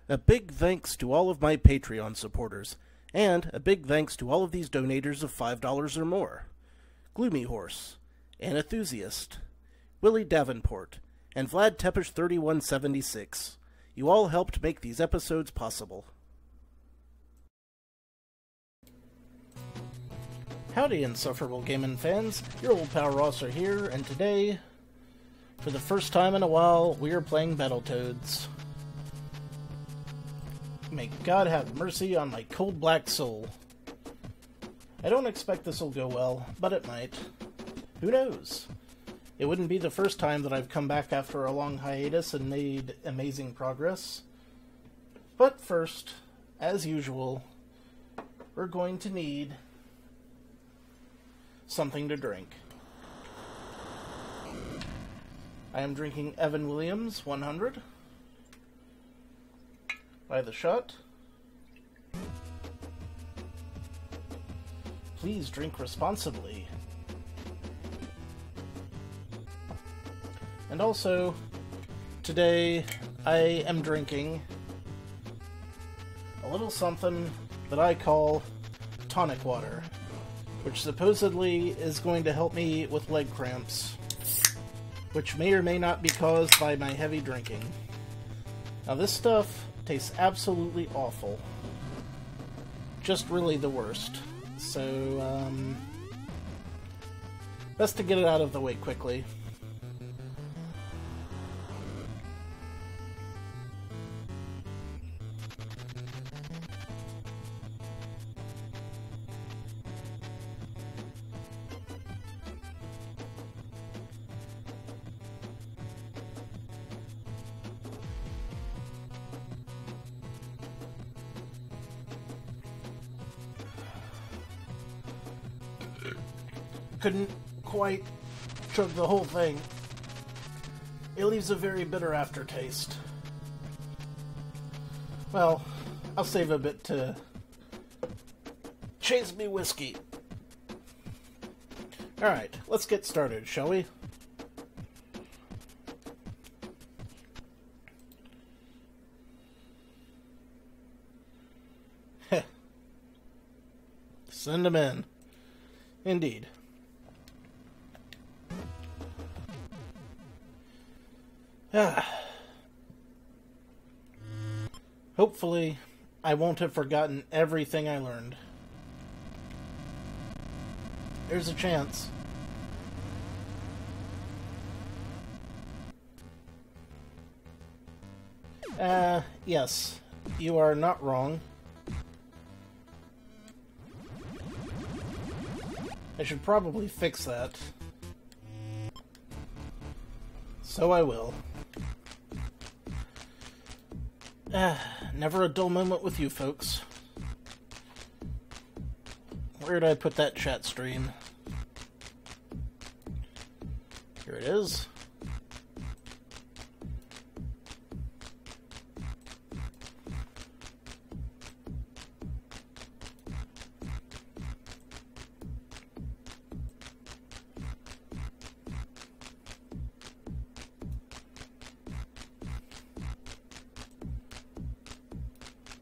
A big thanks to all of my Patreon supporters, and a big thanks to all of these donators of $5 or more. Gloomy Horse, Anenthusiast, Willie Davenport, and Vlad Tepish 3176. You all helped make these episodes possible. Howdy, Insufferable Gaming fans. Your old pal Rosser here, and today, for the first time in a while, we are playing Battletoads. May God have mercy on my cold black soul. I don't expect this will go well, but it might. Who knows? It wouldn't be the first time that I've come back after a long hiatus and made amazing progress. But first, as usual, we're going to need something to drink. I am drinking Evan Williams 100 by the shot. Please drink responsibly. And also, today I am drinking a little something that I call tonic water, which supposedly is going to help me with leg cramps, which may or may not be caused by my heavy drinking. Now this stuff tastes absolutely awful. Just really the worst. So, best to get it out of the way quickly. Couldn't quite chug the whole thing. It leaves a very bitter aftertaste. Well, I'll save a bit to chase me whiskey. Alright, let's get started, shall we? Heh. Send 'em in. Indeed. Hopefully, I won't have forgotten everything I learned. There's a chance. Yes, you are not wrong. I should probably fix that. So I will. Never a dull moment with you folks. Where did I put that chat stream? Here it is.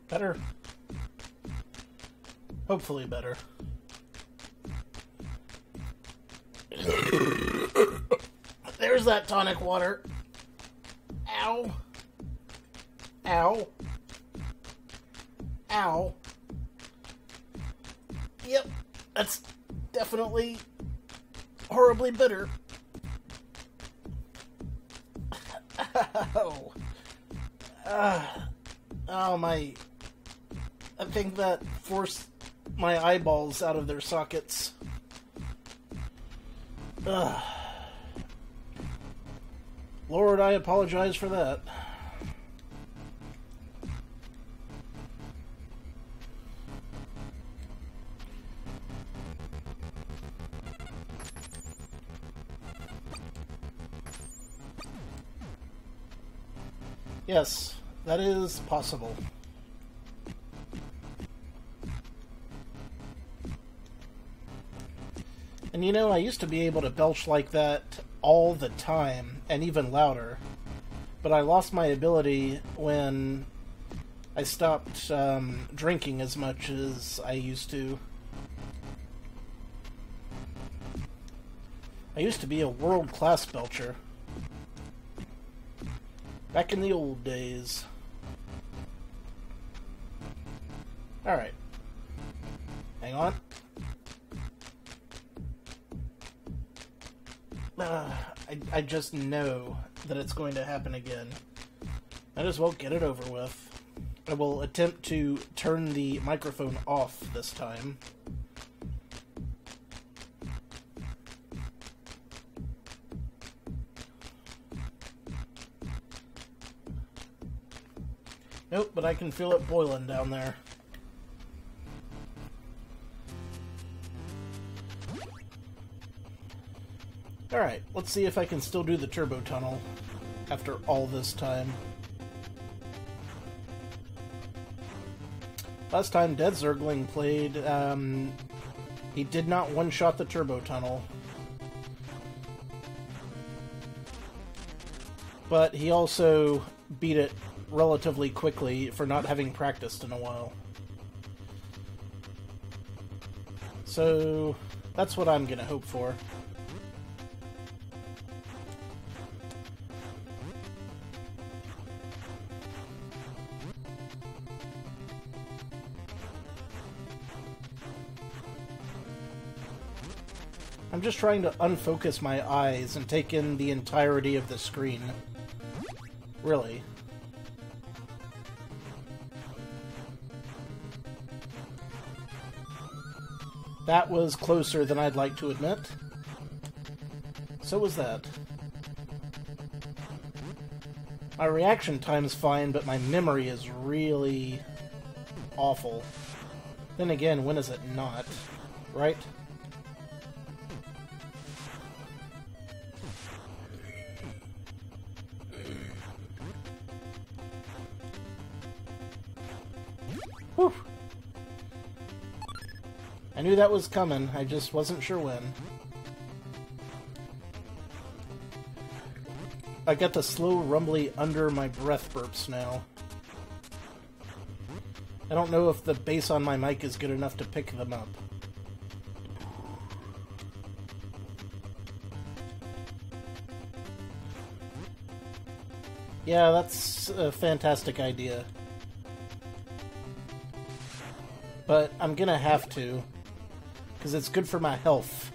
Better? Hopefully better. There's that tonic water. Ow. Ow. Ow. Yep, that's definitely horribly bitter. Ow. Oh, my... I think that forced my eyeballs out of their sockets. Ugh. Lord, I apologize for that. Yes, that is possible. And you know, I used to be able to belch like that all the time, and even louder. But I lost my ability when I stopped drinking as much as I used to. I used to be a world-class belcher. Back in the old days. Alright. Hang on. I just know that it's going to happen again. Might as well get it over with. I will attempt to turn the microphone off this time. Nope, but I can feel it boiling down there. Alright, let's see if I can still do the turbo tunnel after all this time. Last time Dead Zergling played, he did not one-shot the turbo tunnel. But he also beat it relatively quickly for not having practiced in a while. So, that's what I'm gonna hope for. I'm just trying to unfocus my eyes and take in the entirety of the screen. Really. That was closer than I'd like to admit. So was that. My reaction time's fine, but my memory is really awful. Then again, when is it not? Right? Whew. I knew that was coming, I just wasn't sure when. I got the slow, rumbly, under my breath burps now. I don't know if the bass on my mic is good enough to pick them up. Yeah, that's a fantastic idea. But I'm gonna have to, because it's good for my health.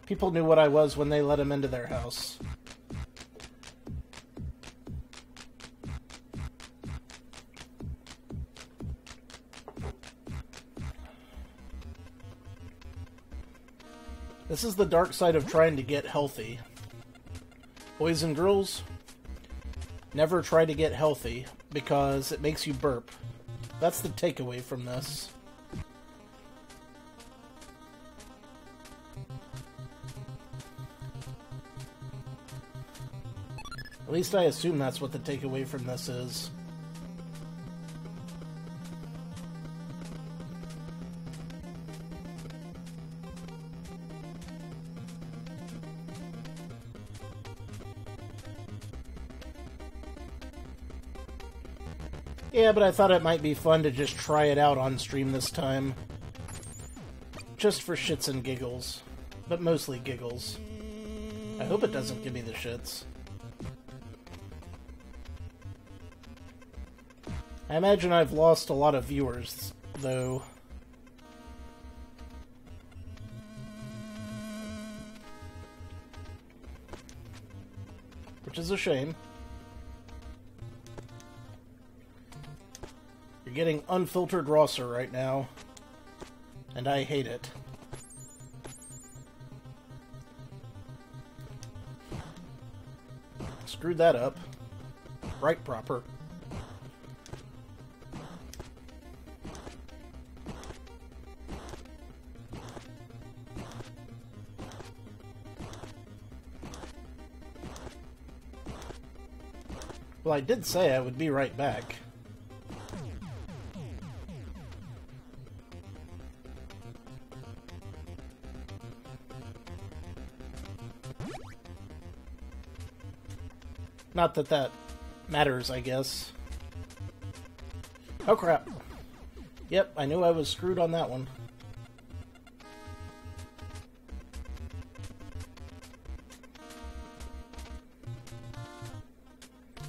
People knew what I was when they let him into their house. This is the dark side of trying to get healthy. Boys and girls, never try to get healthy, because it makes you burp. That's the takeaway from this. At least I assume that's what the takeaway from this is. Yeah, but I thought it might be fun to just try it out on stream this time. Just for shits and giggles. But mostly giggles. I hope it doesn't give me the shits. I imagine I've lost a lot of viewers, though. Which is a shame. You're getting unfiltered Rosser right now, and I hate it. Screwed that up. Right proper. Well, I did say I would be right back. Not that that matters, I guess. Oh crap. Yep, I knew I was screwed on that one.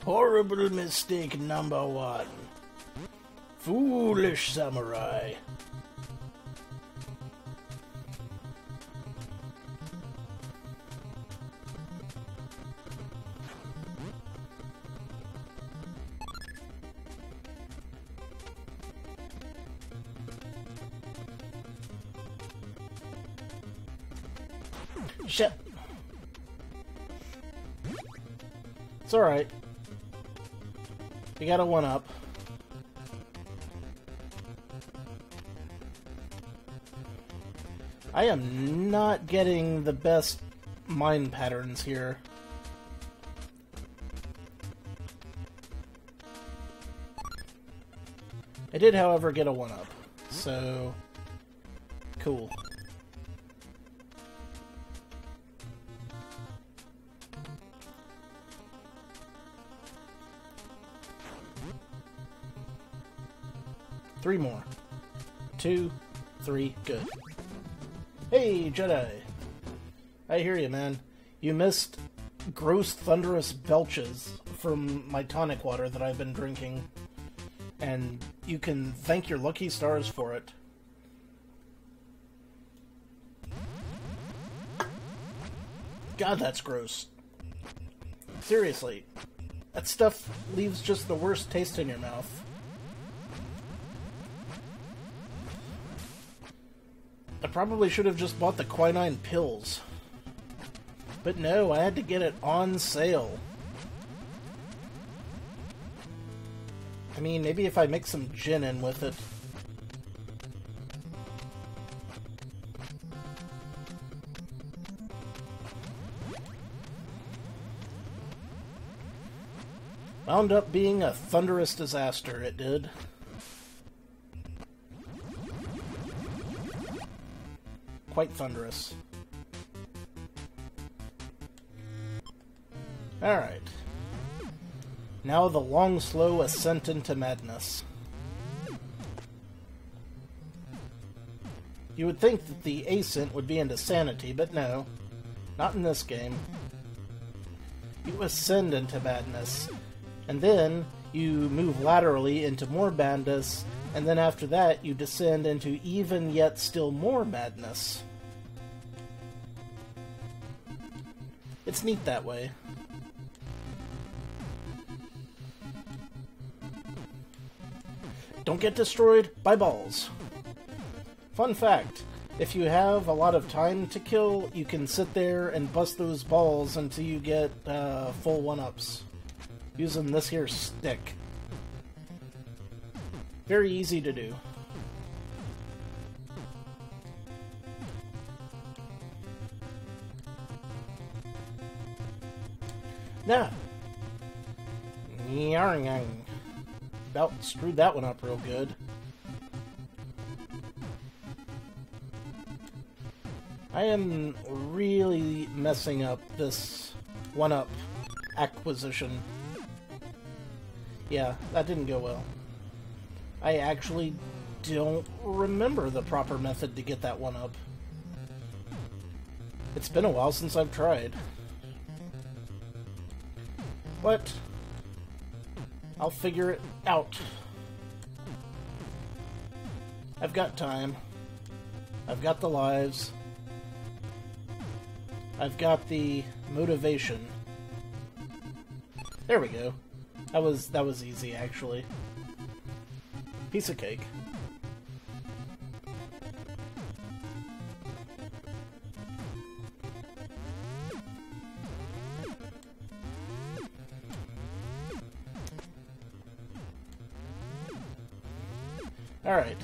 Horrible mistake number one. Foolish samurai. Shit. It's alright. We got a 1-up. I am not getting the best mind patterns here. I did, however, get a 1-up. So, cool. Three more. 2, 3, good. Hey, Jedi! I hear you, man. You missed gross thunderous belches from my tonic water that I've been drinking. And you can thank your lucky stars for it. God, that's gross. Seriously. That stuff leaves just the worst taste in your mouth. I probably should have just bought the quinine pills. But no, I had to get it on sale. I mean, maybe if I mix some gin in with it. Wound up being a thunderous disaster, it did. Quite thunderous. Alright. Now the long, slow ascent into madness. You would think that the ascent would be into sanity, but no. Not in this game. You ascend into madness, and then you move laterally into more madness, and then after that you descend into even yet still more madness. It's neat that way. Don't get destroyed by balls. Fun fact, if you have a lot of time to kill, you can sit there and bust those balls until you get full 1-ups. Using this here stick. Very easy to do. Now, about screwed that one up real good. I am really messing up this 1-up acquisition. Yeah, that didn't go well. I actually don't remember the proper method to get that 1-up. It's been a while since I've tried. But I'll figure it out. I've got time. I've got the lives. I've got the motivation. There we go. That was easy, actually. Piece of cake. Alright,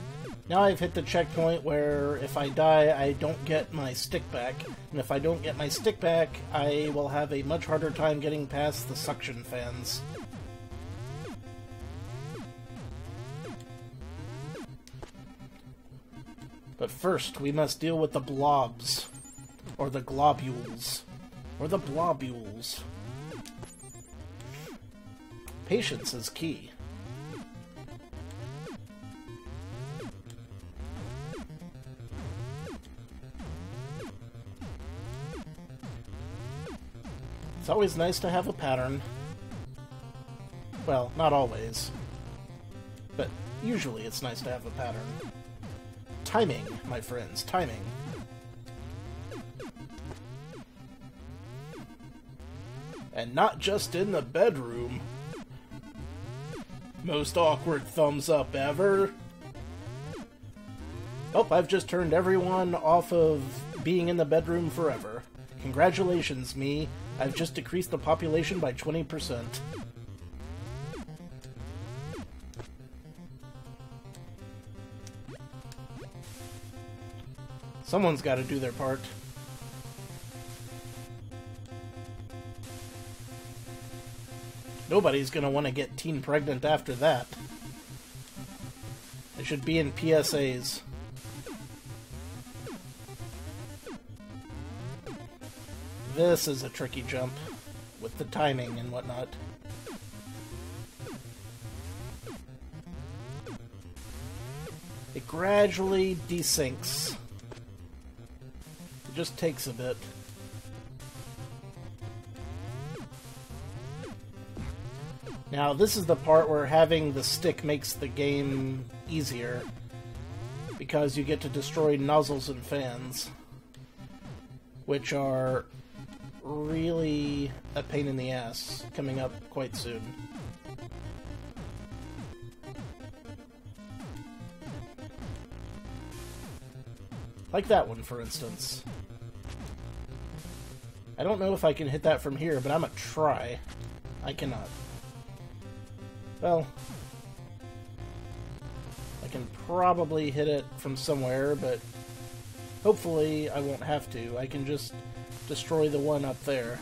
now I've hit the checkpoint where if I die, I don't get my stick back. And if I don't get my stick back, I will have a much harder time getting past the suction fans. But first, we must deal with the blobs. Or the globules. Or the blobules. Patience is key. It's always nice to have a pattern. Well, not always. But usually it's nice to have a pattern. Timing, my friends, timing. And not just in the bedroom. Most awkward thumbs up ever. Oh, I've just turned everyone off of being in the bedroom forever. Congratulations, me. I've just decreased the population by 20%. Someone's got to do their part. Nobody's gonna want to get teen pregnant after that. It should be in PSAs. This is a tricky jump, with the timing and whatnot. It gradually desyncs. It just takes a bit. Now, this is the part where having the stick makes the game easier, because you get to destroy nozzles and fans, which are really a pain in the ass, coming up quite soon. Like that one, for instance. I don't know if I can hit that from here, but I'm gonna try. I cannot. Well, I can probably hit it from somewhere, but hopefully I won't have to. I can just destroy the one up there.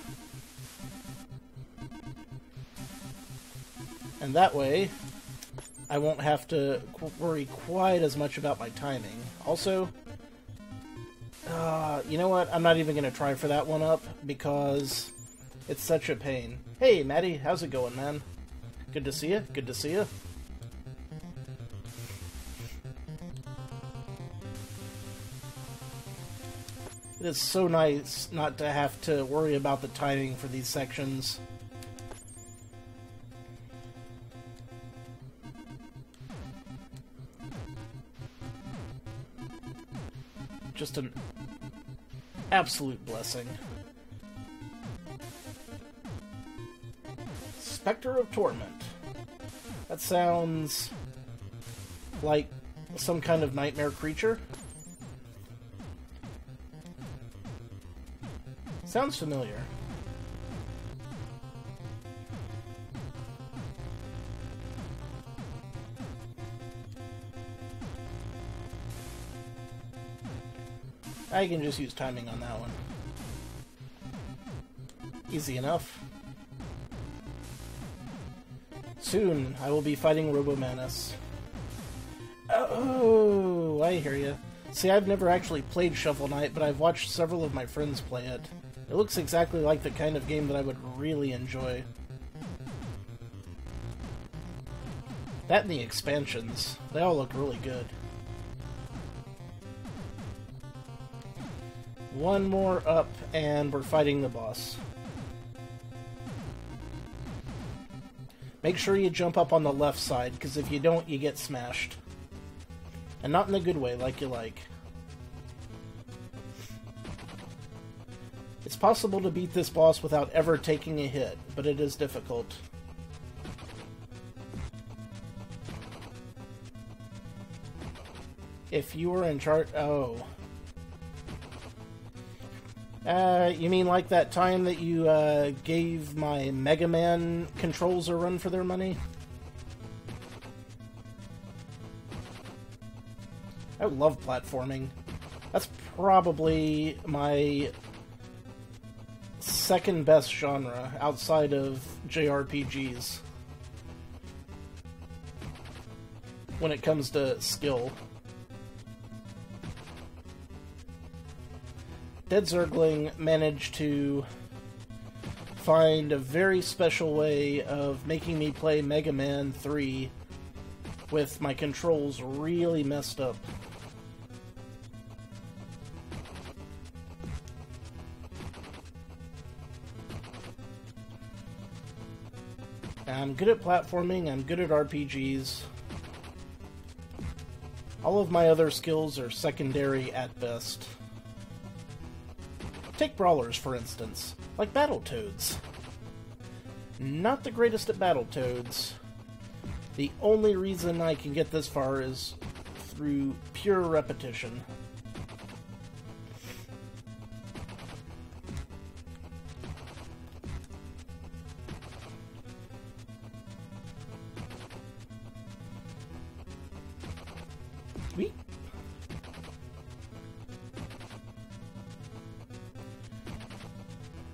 And that way, I won't have to worry quite as much about my timing. Also, you know what? I'm not even going to try for that one up, because it's such a pain. Hey, Maddie, how's it going, man? Good to see you. Good to see you. It is so nice not to have to worry about the timing for these sections. Just an absolute blessing. Spectre of Torment. That sounds like some kind of nightmare creature. Sounds familiar. I can just use timing on that one. Easy enough. Soon, I will be fighting Robomanus. Oh, I hear ya. See, I've never actually played Shovel Knight, but I've watched several of my friends play it. It looks exactly like the kind of game that I would really enjoy. That and the expansions. They all look really good. One more up, and we're fighting the boss. Make sure you jump up on the left side, because if you don't, you get smashed. And not in a good way, like you like. It's possible to beat this boss without ever taking a hit, but it is difficult. If you were in charge... Oh. You mean like that time that you gave my Mega Man controls a run for their money? I love platforming. That's probably my second best genre outside of JRPGs when it comes to skill. Dead Zergling managed to find a very special way of making me play Mega Man 3 with my controls really messed up. I'm good at platforming, I'm good at RPGs. All of my other skills are secondary at best. Take brawlers, for instance, like Battletoads. Not the greatest at Battletoads. The only reason I can get this far is through pure repetition. Sweet.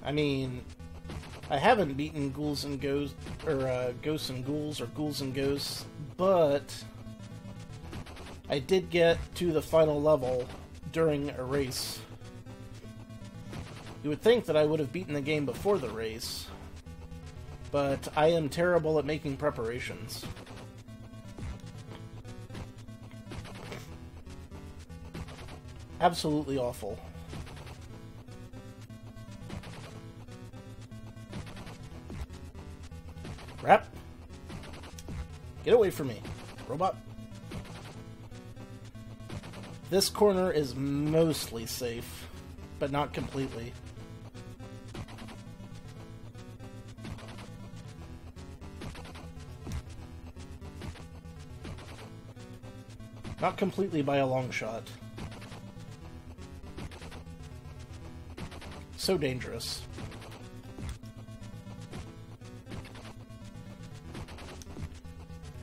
I mean, I haven't beaten Ghouls and Ghosts, or Ghosts and Ghouls, or Ghouls and Ghosts, but I did get to the final level during a race. You would think that I would have beaten the game before the race, but I am terrible at making preparations. Absolutely awful. Crap. Get away from me, robot. This corner is mostly safe, but not completely. Not completely by a long shot. So dangerous.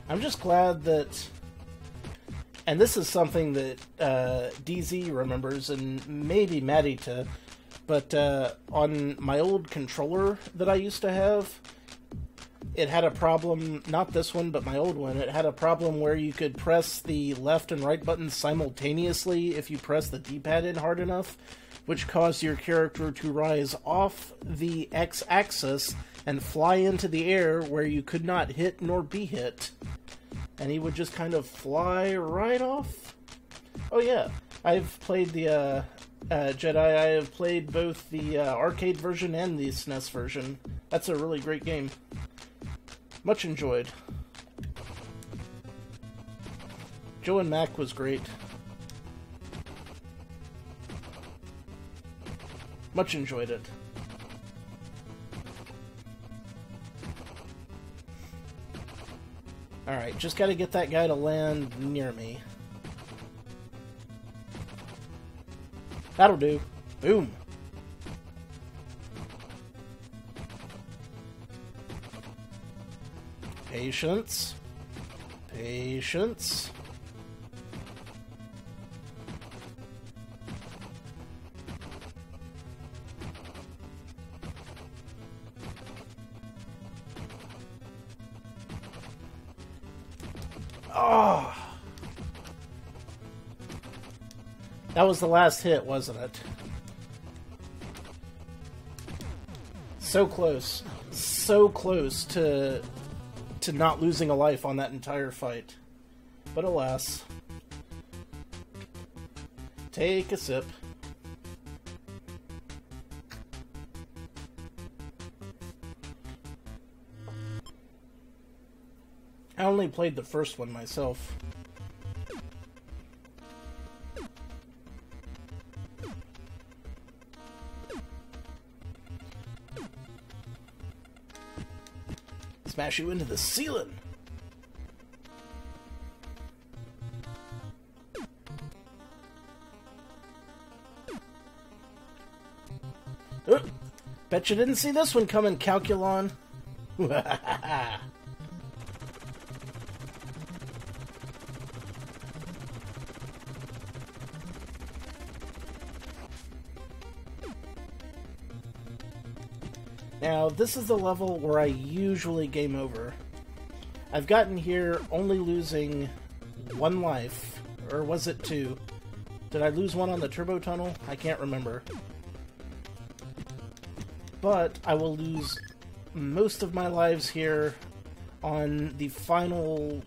I'm just glad that, and this is something that DZ remembers, and maybe Maddie too, but on my old controller that I used to have, it had a problem, not this one, but my old one, it had a problem where you could press the left and right buttons simultaneously if you press the D-pad in hard enough, which caused your character to rise off the X-axis and fly into the air where you could not hit nor be hit. And he would just kind of fly right off. Oh yeah, I've played the Jedi. I have played both the arcade version and the SNES version. That's a really great game. Much enjoyed. Joe and Mac was great. Much enjoyed it. Alright, just gotta get that guy to land near me. That'll do. Boom. Patience. Patience. Oh! That was the last hit, wasn't it? So close. So close to not losing a life on that entire fight. But alas. Take a sip. I only played the first one myself. Smash you into the ceiling! Oh, bet you didn't see this one coming, Calculon. Now, this is the level where I usually game over. I've gotten here only losing one life. Or was it two? Did I lose one on the turbo tunnel? I can't remember. but I will lose most of my lives here on the final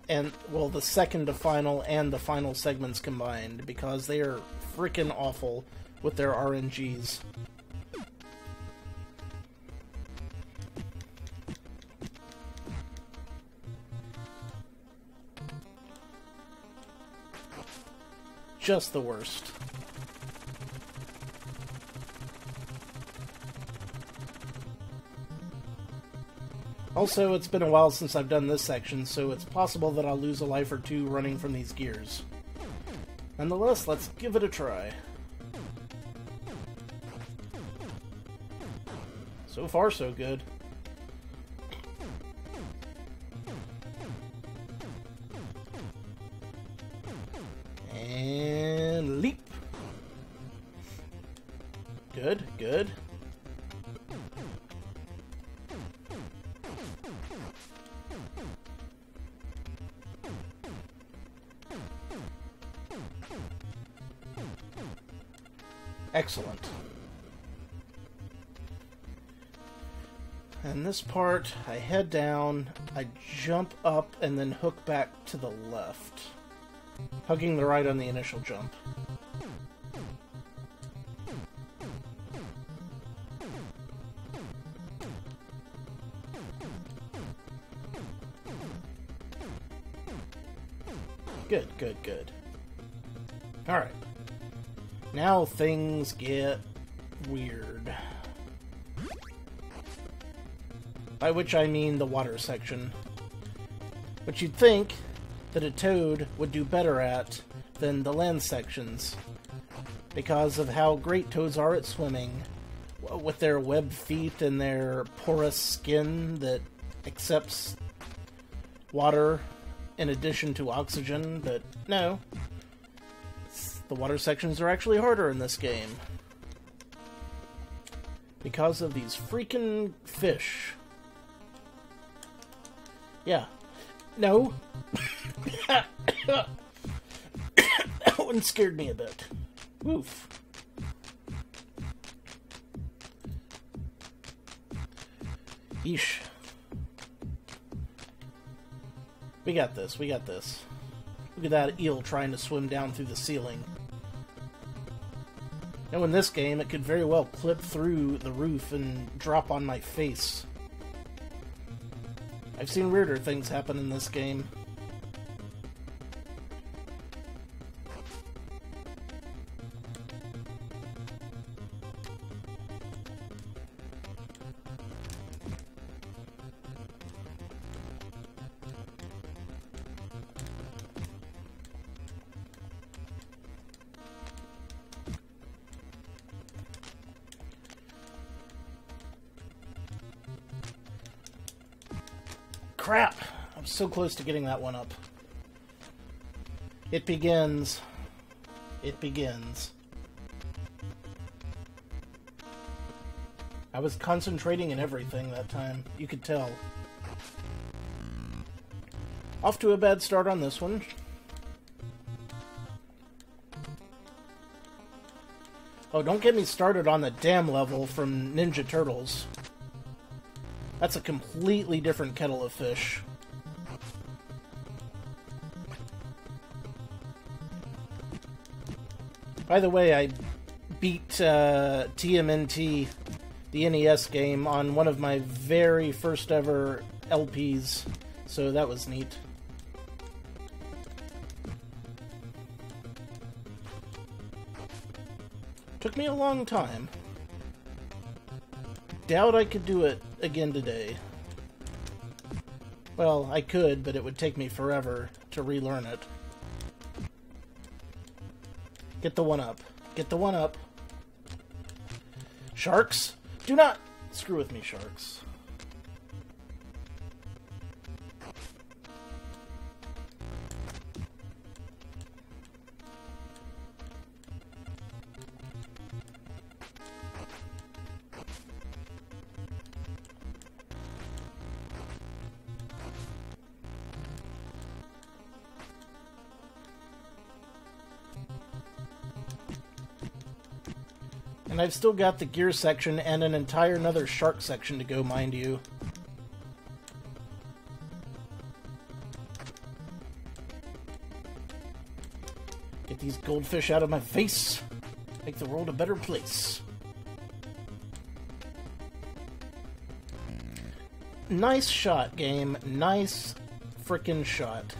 and, well, the second to final and the final segments combined, because they are freaking awful with their RNGs. Just the worst. Also, it's been a while since I've done this section, so it's possible that I'll lose a life or two running from these gears. Nonetheless, let's give it a try. So far, so good. And leap. Good, good. Excellent. And this part, I head down, I jump up, and then hook back to the left, hugging the right on the initial jump. Good, good, good. Alright. Now things get weird. By which I mean the water section. Which you'd think that a toad would do better at than the land sections, because of how great toads are at swimming, with their webbed feet and their porous skin that accepts water in addition to oxygen, but no. The water sections are actually harder in this game. Because of these freaking fish. Yeah. No. That one scared me a bit. Oof. Yeesh. We got this, we got this. Look at that eel trying to swim down through the ceiling. Now in this game, it could very well clip through the roof and drop on my face. I've seen weirder things happen in this game. Crap! I'm so close to getting that one up. It begins. It begins. I was concentrating in everything that time. You could tell. Off to a bad start on this one. Oh, don't get me started on the dam level from Ninja Turtles. That's a completely different kettle of fish. By the way, I beat TMNT, the NES game, on one of my very first ever LPs, so that was neat. Took me a long time. Doubt I could do it again today. Well, I could, but it would take me forever to relearn it. Get the one up. Get the one up. Sharks? Do not screw with me, sharks. And I've still got the gear section and an entire another shark section to go, mind you. Get these goldfish out of my face. Make the world a better place. Nice shot, game. Nice frickin' shot.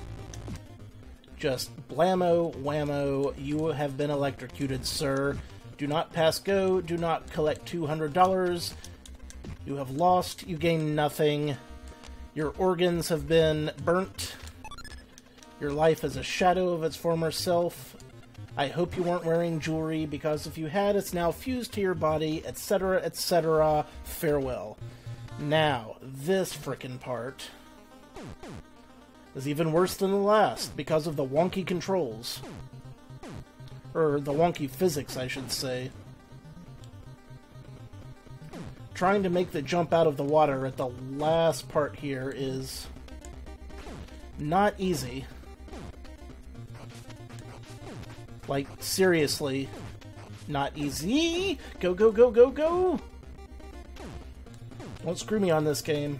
Just blammo, whammo, you have been electrocuted, sir. Do not pass go, do not collect $200. You have lost, you gain nothing. Your organs have been burnt. Your life is a shadow of its former self. I hope you weren't wearing jewelry, because if you had, it's now fused to your body, etc., etc. Farewell. Now, this frickin' part is even worse than the last, because of the wonky controls. Or the wonky physics, I should say. Trying to make the jump out of the water at the last part here is not easy. Like, seriously, not easy. Go, go, go, go, go! Don't screw me on this game.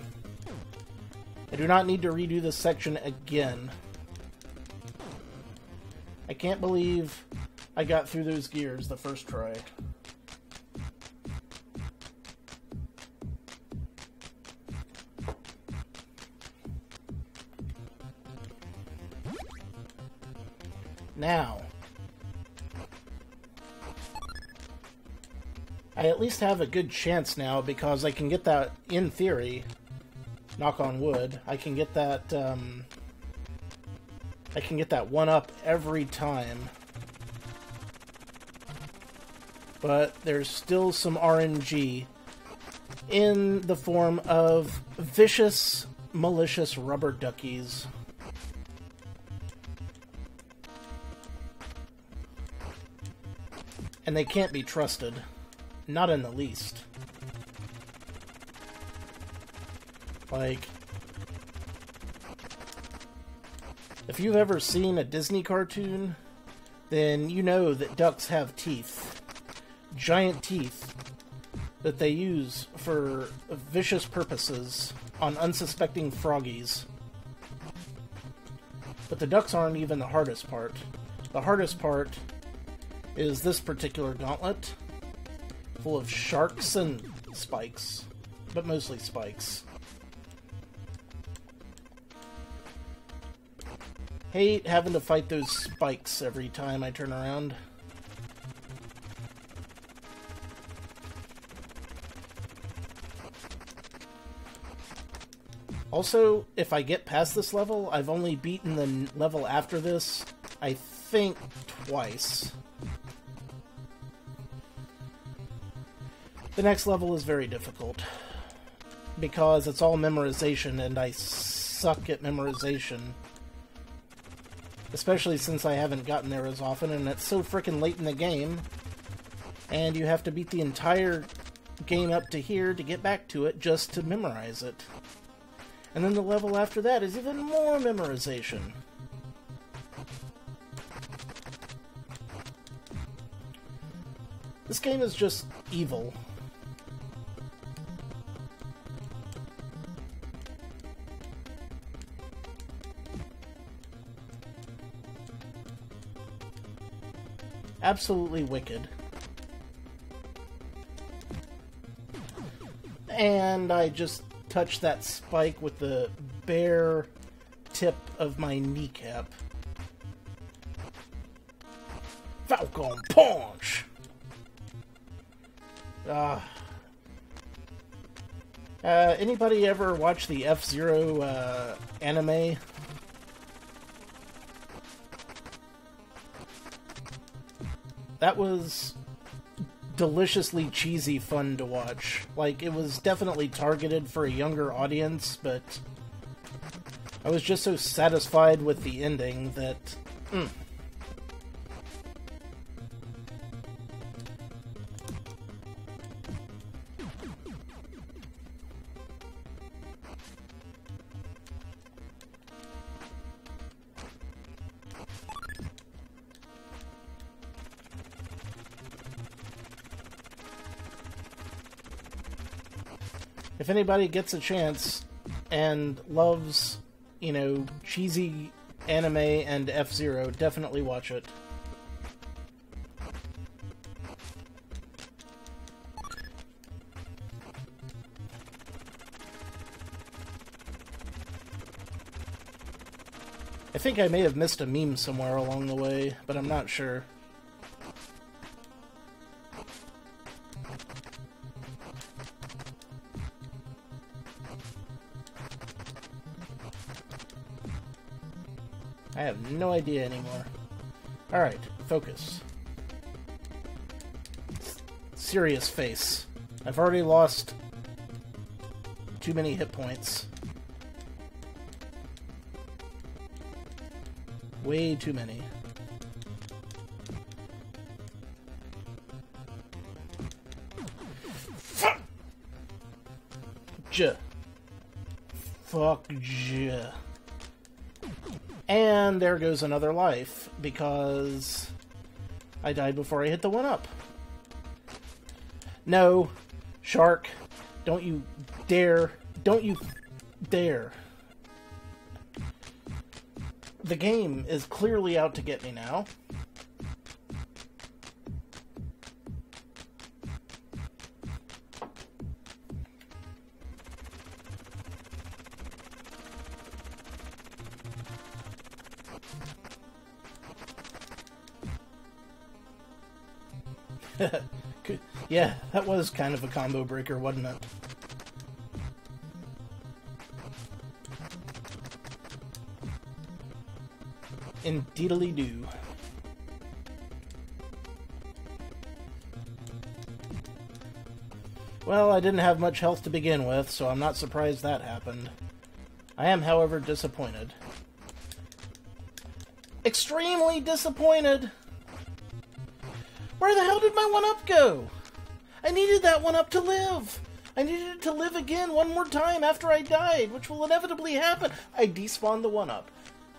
I do not need to redo this section again. I can't believe I got through those gears the first try. Now, I at least have a good chance now, because I can get that, in theory, knock on wood, I can get that one up every time. But there's still some RNG in the form of vicious, malicious rubber duckies. And they can't be trusted. Not in the least. Like, if you've ever seen a Disney cartoon, then you know that ducks have teeth. Giant teeth that they use for vicious purposes on unsuspecting froggies. But the ducks aren't even the hardest part. The hardest part is this particular gauntlet, full of sharks and spikes, but mostly spikes. Hate having to fight those spikes every time I turn around. Also, if I get past this level, I've only beaten the level after this, I think, twice. The next level is very difficult, because it's all memorization, and I suck at memorization. Especially since I haven't gotten there as often, and it's so frickin' late in the game, and you have to beat the entire game up to here to get back to it just to memorize it. And then the level after that is even more memorization. This game is just evil. Absolutely wicked. And I just touched that spike with the bare tip of my kneecap. Falcon Punch! Anybody ever watch the F-Zero anime? That was deliciously cheesy fun to watch. Like, it was definitely targeted for a younger audience, but I was just so satisfied with the ending that... If anybody gets a chance and loves, you know, cheesy anime and F-Zero, definitely watch it. I think I may have missed a meme somewhere along the way, but I'm not sure. I have no idea anymore. Alright, focus. Serious face. I've already lost too many hit points. Way too many. Fuck! Fuck ja. And there goes another life, because I died before I hit the 1-up. No, shark, don't you dare, don't you dare. The game is clearly out to get me now. Yeah, that was kind of a combo breaker, wasn't it? Indeedly-do. Well, I didn't have much health to begin with, so I'm not surprised that happened. I am, however, disappointed. Extremely disappointed! Where the hell did my 1-up go? I needed that 1-up to live! I needed it to live again one more time after I died, which will inevitably happen. I despawned the 1-up.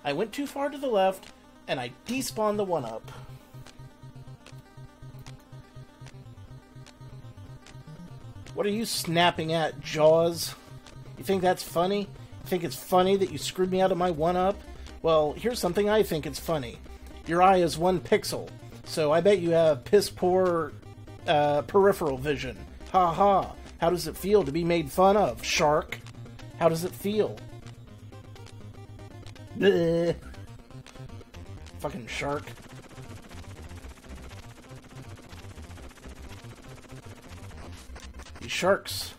I went too far to the left, and I despawned the 1-up. What are you snapping at, Jaws? You think that's funny? You think it's funny that you screwed me out of my 1-up? Well, here's something I think it's funny. Your eye is 1 pixel, so I bet you have piss-poor peripheral vision. Ha ha. How does it feel to be made fun of, shark? How does it feel? Bleh. Fucking shark. These sharks.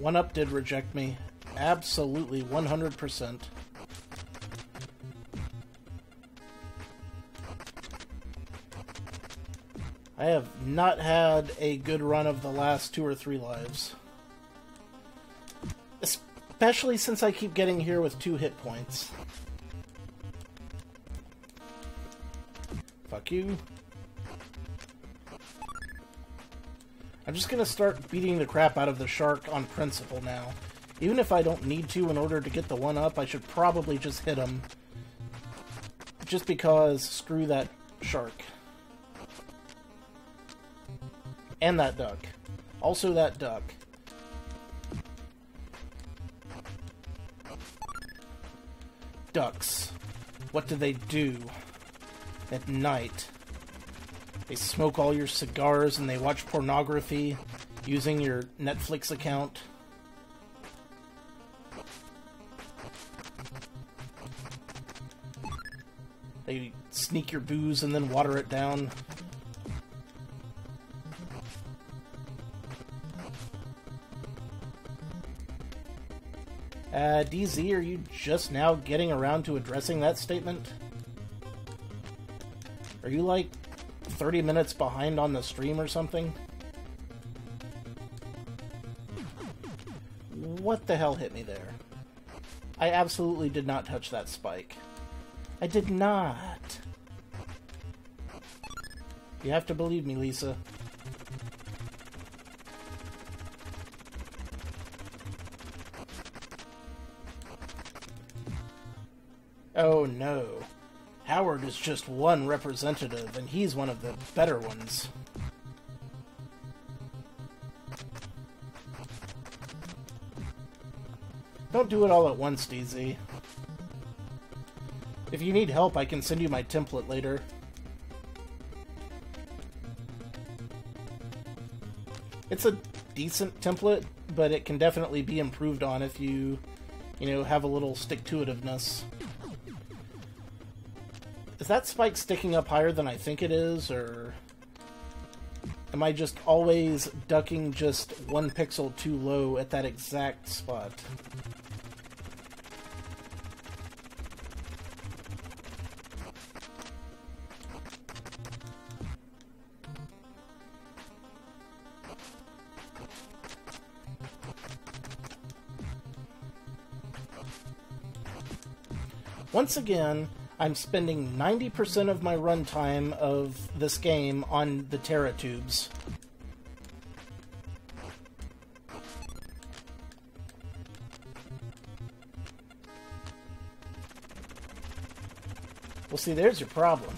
1-up did reject me. Absolutely, 100%. I have not had a good run of the last 2 or 3 lives. Especially since I keep getting here with 2 hit points. Fuck you. I'm just gonna start beating the crap out of the shark on principle now. Even if I don't need to in order to get the 1-up, I should probably just hit him. Just because, screw that shark. And that duck. Also that duck. Ducks. What do they do at night? They smoke all your cigars and they watch pornography using your Netflix account. They sneak your booze and then water it down. DZ, are you just now getting around to addressing that statement? Are you like 30 minutes behind on the stream or something? What the hell hit me there? I absolutely did not touch that spike. I did not. You have to believe me, Lisa. Oh no. Howard is just one representative, and he's one of the better ones. Don't do it all at once, DZ. If you need help, I can send you my template later. It's a decent template, but it can definitely be improved on if you have a little stick-to-itiveness. Is that spike sticking up higher than I think it is, or am I just always ducking just 1 pixel too low at that exact spot? Once again, I'm spending 90% of my runtime of this game on the Terra tubes. Well, see, there's your problem.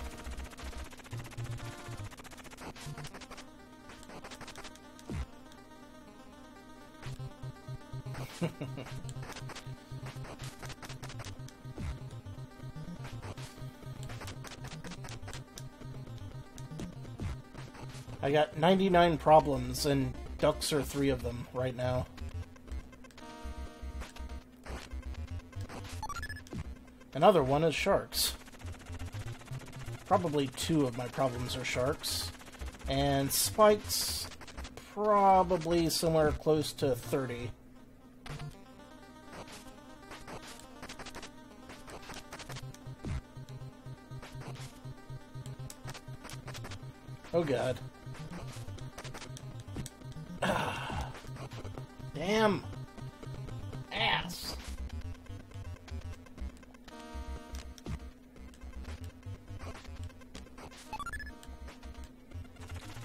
I got 99 problems, and ducks are 3 of them right now. Another one is sharks. Probably 2 of my problems are sharks. And spikes, probably somewhere close to 30. Oh god. Damn! Ass!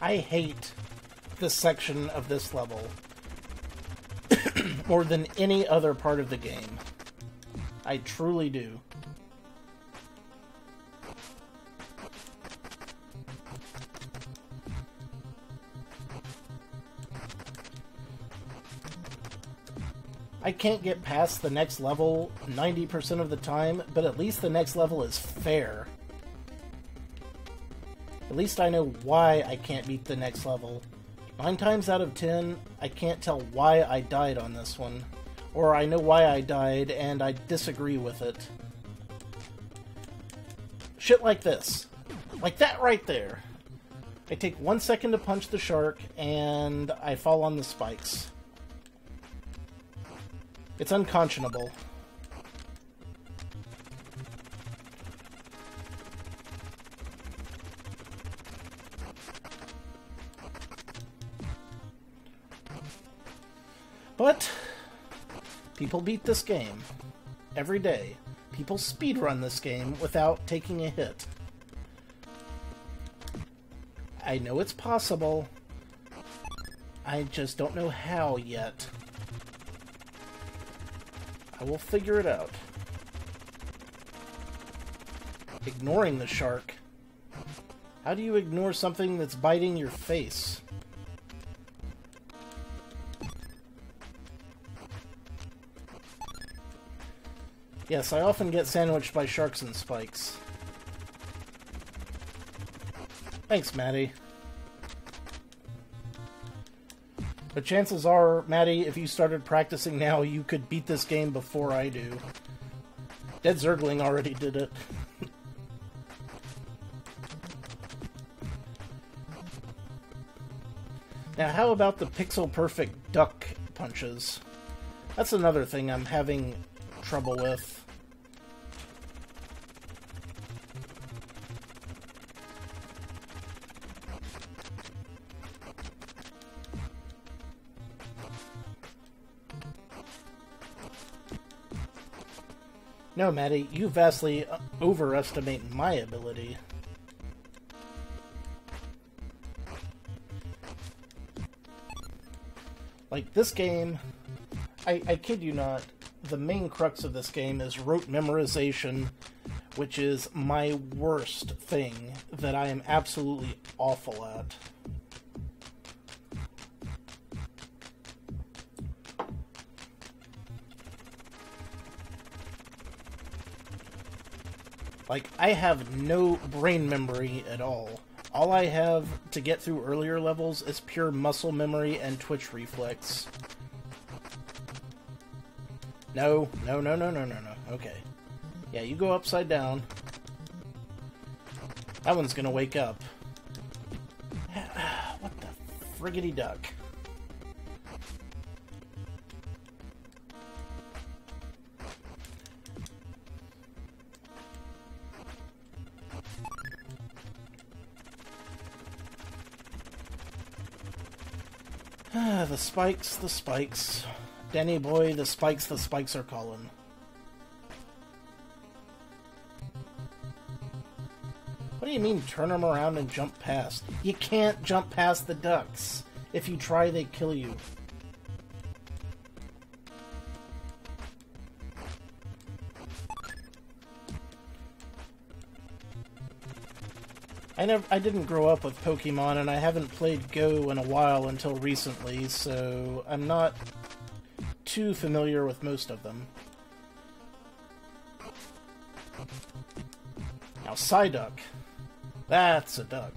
I hate this section of this level more than any other part of the game. I truly do. I can't get past the next level 90% of the time, but at least the next level is fair. At least I know why I can't beat the next level. 9 times out of 10, I can't tell why I died on this one. Or I know why I died, and I disagree with it. Shit like this. Like that right there. I take 1 second to punch the shark, and I fall on the spikes. It's unconscionable. But people beat this game every day. People speedrun this game without taking a hit. I know it's possible. I just don't know how yet. I will figure it out. Ignoring the shark. How do you ignore something that's biting your face? Yes, I often get sandwiched by sharks and spikes. Thanks, Maddie. But chances are, Maddie, if you started practicing now, you could beat this game before I do. Dead Zergling already did it. Now, how about the pixel-perfect duck punches? That's another thing I'm having trouble with. No, Maddie, you vastly overestimate my ability. Like, this game, I kid you not, the main crux of this game is rote memorization, which is my worst thing that I am absolutely awful at. Like, I have no brain memory at all. All I have to get through earlier levels is pure muscle memory and twitch reflex. No, no, no, no, no, no, no. Okay. Yeah, you go upside down. That one's gonna wake up. What the friggity duck? The spikes, the spikes. Danny boy, the spikes are calling. What do you mean turn them around and jump past? You can't jump past the ducks. If you try, they kill you. I didn't grow up with Pokemon, and I haven't played Go in a while until recently, so I'm not too familiar with most of them. Now, Psyduck. That's a duck.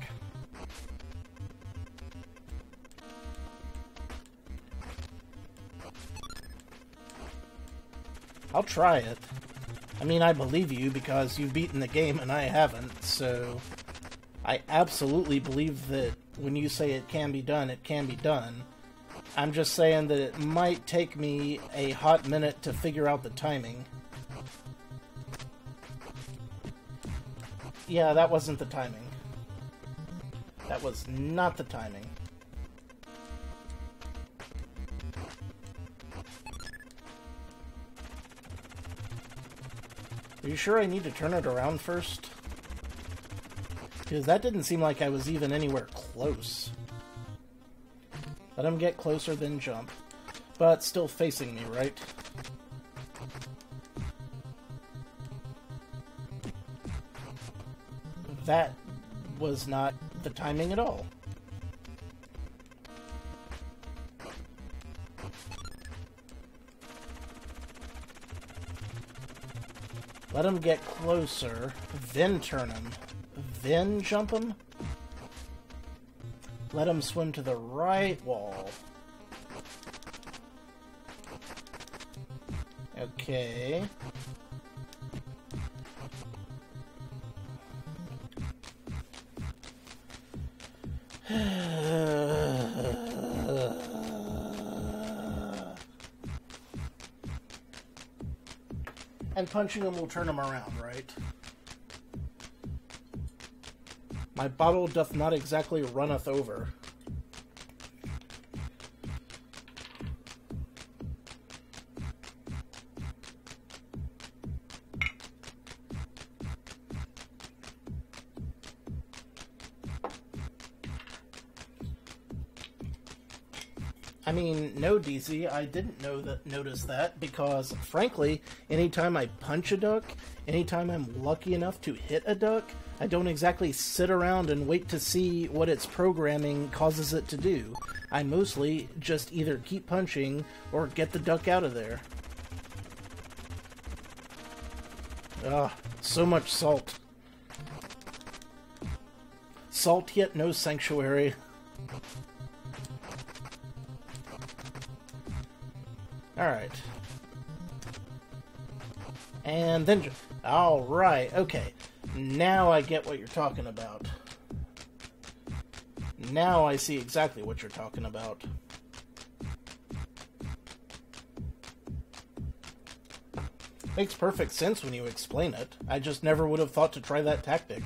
I'll try it. I mean, I believe you because you've beaten the game and I haven't, so I absolutely believe that when you say it can be done, it can be done. I'm just saying that it might take me a hot minute to figure out the timing. Yeah, that wasn't the timing. That was not the timing. Are you sure I need to turn it around first? Because that didn't seem like I was even anywhere close. Let him get closer, then jump. But still facing me, right? That was not the timing at all. Let him get closer, then turn him, then jump him. Let him swim to the right wall. Okay. And punching him will turn him around, right? My bottle doth not exactly runneth over. I mean, no, DZ, I didn't notice that, because, frankly, anytime I punch a duck, anytime I'm lucky enough to hit a duck, I don't exactly sit around and wait to see what its programming causes it to do. I mostly just either keep punching or get the duck out of there. Ah, so much salt. Salt yet no sanctuary. Alright. And then... Alright, okay. Now I get what you're talking about. Now I see exactly what you're talking about. Makes perfect sense when you explain it. I just never would have thought to try that tactic.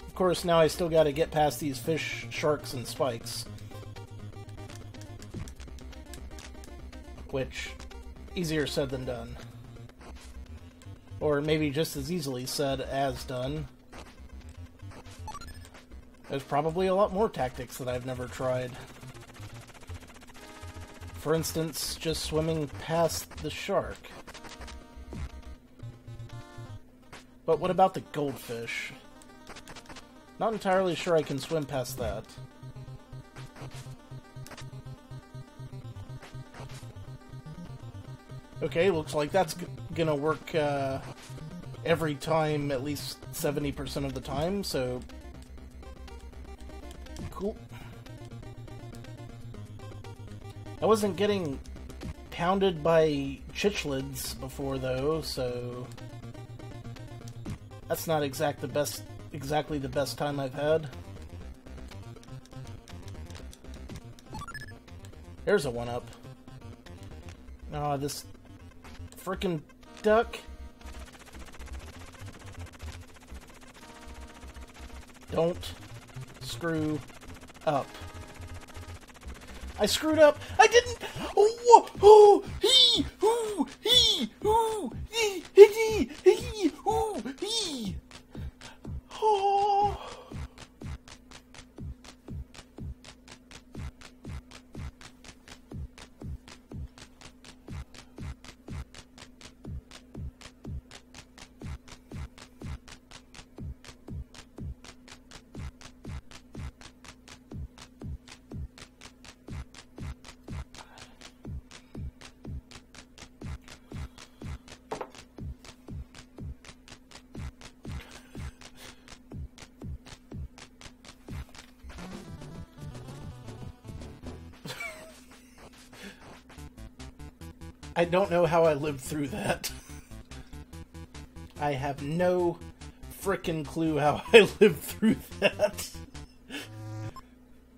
Of course, now I still gotta get past these fish, sharks, and spikes. Which, easier said than done. Or maybe just as easily said as done. There's probably a lot more tactics that I've never tried. For instance, just swimming past the shark. But what about the goldfish? Not entirely sure I can swim past that. Okay, looks like that's gonna work every time, at least 70% of the time, so... Cool. I wasn't getting pounded by chichlids before, though, so... That's not exactly the best time I've had. There's a 1-up. Oh, this frickin' duck. Don't screw up. I screwed up. I didn't. Oh, oh, he, ooh, he, ooh, he, he, he, ooh, he. Oh. I don't know how I lived through that. I have no frickin' clue how I lived through that.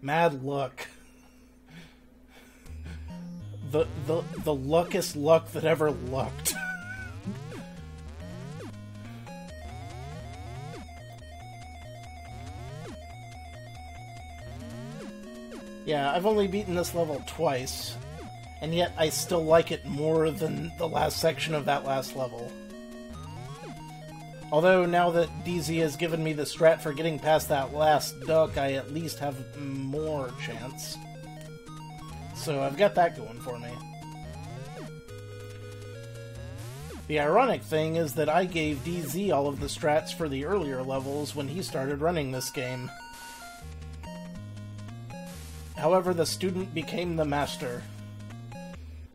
Mad luck. The luckiest luck that ever lucked. Yeah, I've only beaten this level twice. And yet, I still like it more than the last section of that last level. Although, now that DZ has given me the strat for getting past that last duck, I at least have more chance. So, I've got that going for me. The ironic thing is that I gave DZ all of the strats for the earlier levels when he started running this game. However, the student became the master.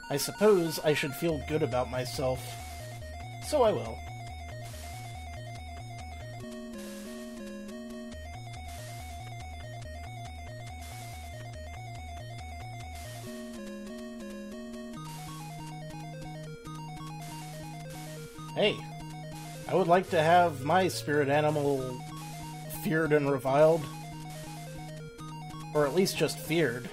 I suppose I should feel good about myself. So I will. Hey, I would like to have my spirit animal feared and reviled. Or at least just feared.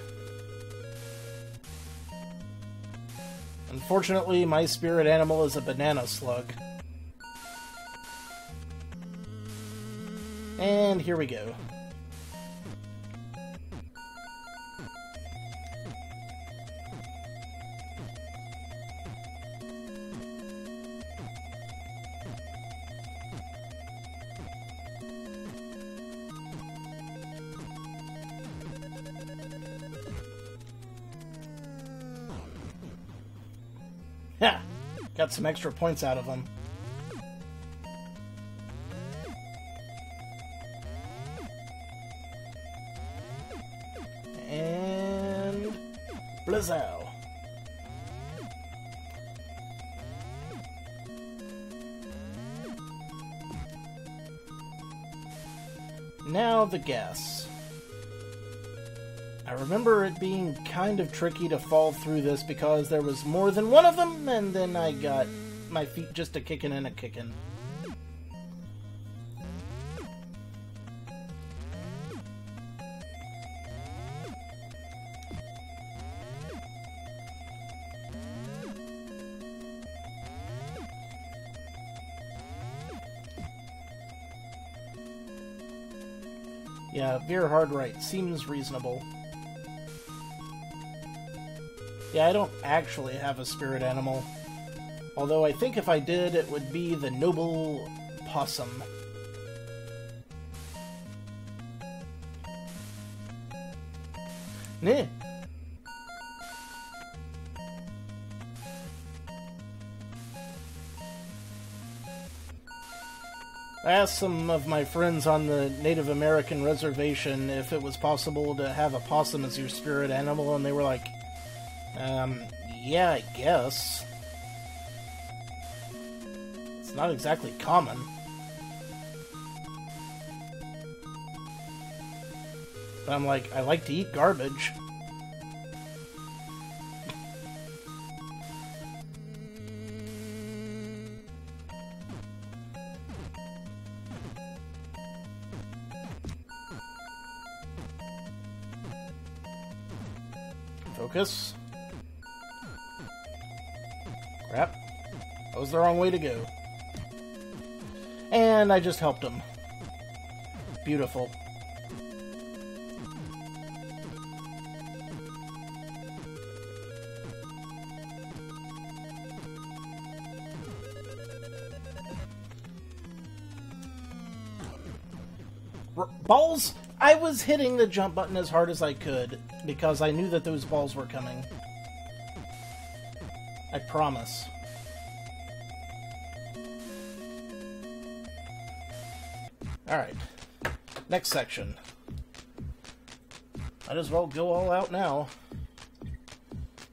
Unfortunately, my spirit animal is a banana slug. And here we go. Ha! Got some extra points out of them. And... Blizzow. Now the gas. I remember it being kind of tricky to fall through this because there was more than one of them, and then I got my feet just a kicking and a kicking. Yeah, veer hard right seems reasonable. Yeah, I don't actually have a spirit animal. Although I think if I did, it would be the noble possum. Neh. I asked some of my friends on the Native American reservation if it was possible to have a possum as your spirit animal, and they were like, yeah, I guess. It's not exactly common. But I'm like, I like to eat garbage. Focus. Crap. That was the wrong way to go. And I just helped him. Beautiful. Balls! I was hitting the jump button as hard as I could because I knew that those balls were coming. I promise. Alright. Next section. Might as well go all out now.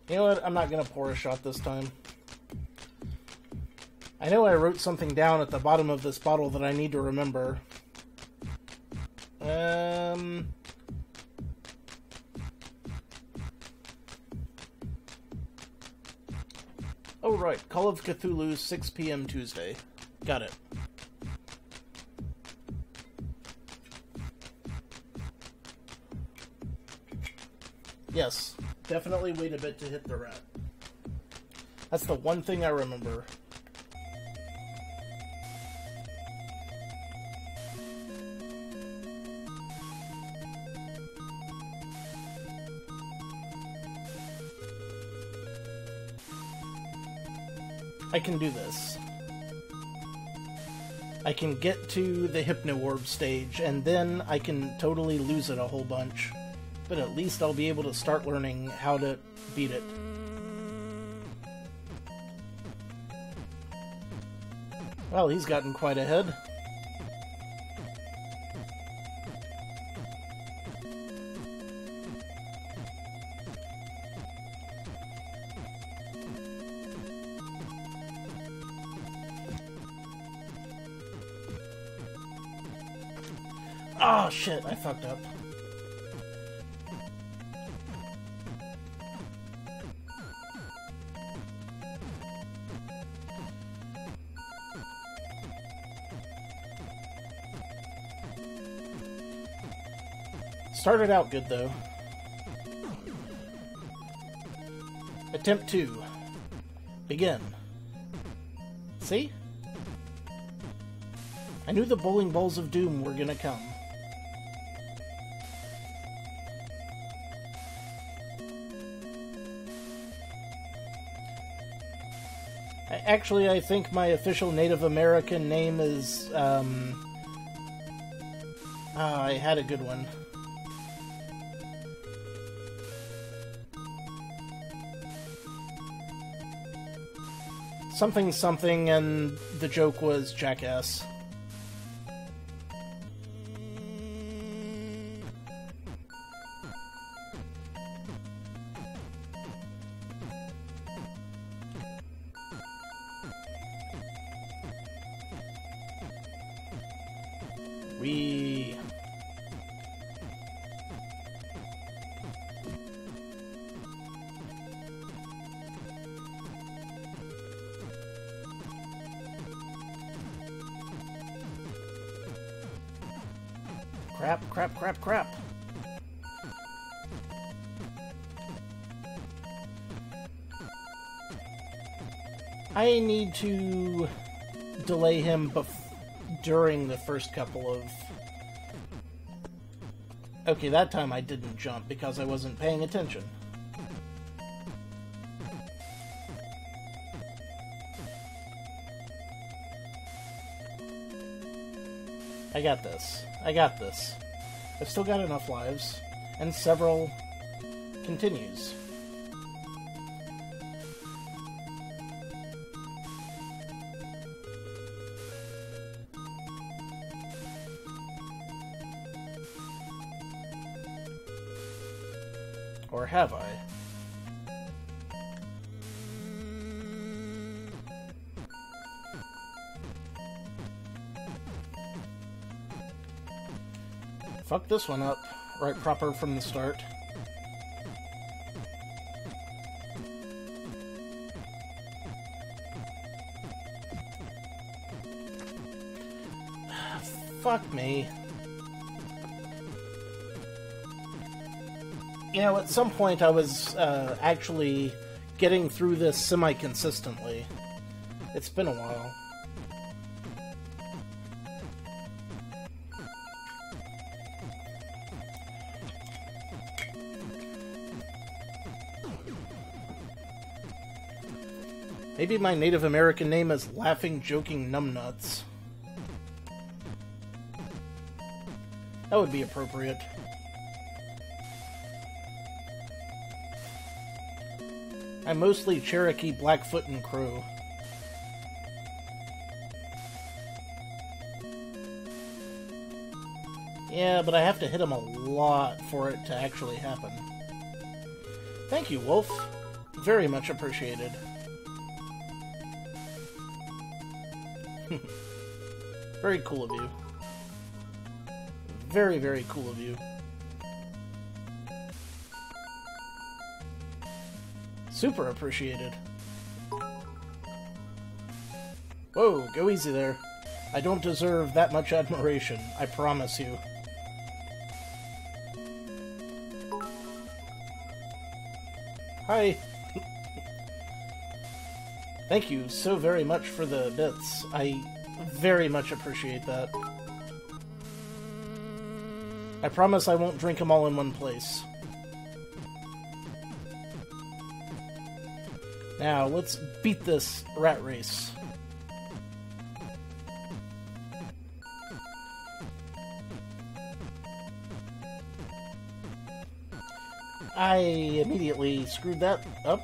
You know what? I'm not going to pour a shot this time. I know I wrote something down at the bottom of this bottle that I need to remember. Oh, right. Call of Cthulhu, 6 p.m. Tuesday. Got it. Yes. Definitely wait a bit to hit the rat. That's the one thing I remember. I can do this. I can get to the Hypno Orb stage, and then I can totally lose it a whole bunch. But at least I'll be able to start learning how to beat it. Well, he's gotten quite ahead. Oh shit, I fucked up. Started out good though. Attempt 2. Begin. See? I knew the bowling balls of doom were gonna come. Actually, I think my official Native American name is, I had a good one. Something something, and the joke was jackass. Crap. I need to delay him during the first couple of... Okay, that time I didn't jump because I wasn't paying attention. I got this. I've still got enough lives, and several continues. Or have I? Fuck this one up. Right proper from the start. Fuck me. You know, at some point I was actually getting through this semi-consistently. It's been a while. Maybe my Native American name is Laughing Joking Numbnuts. That would be appropriate. I'm mostly Cherokee, Blackfoot, and Crow. Yeah, but I have to hit him a lot for it to actually happen. Thank you, Wolf. Very much appreciated. Very cool of you. Very, very cool of you. Super appreciated. Whoa, go easy there. I don't deserve that much admiration, I promise you. Hi. Thank you so very much for the bits. I very much appreciate that. I promise I won't drink them all in one place. Now, let's beat this rat race. I immediately screwed that up.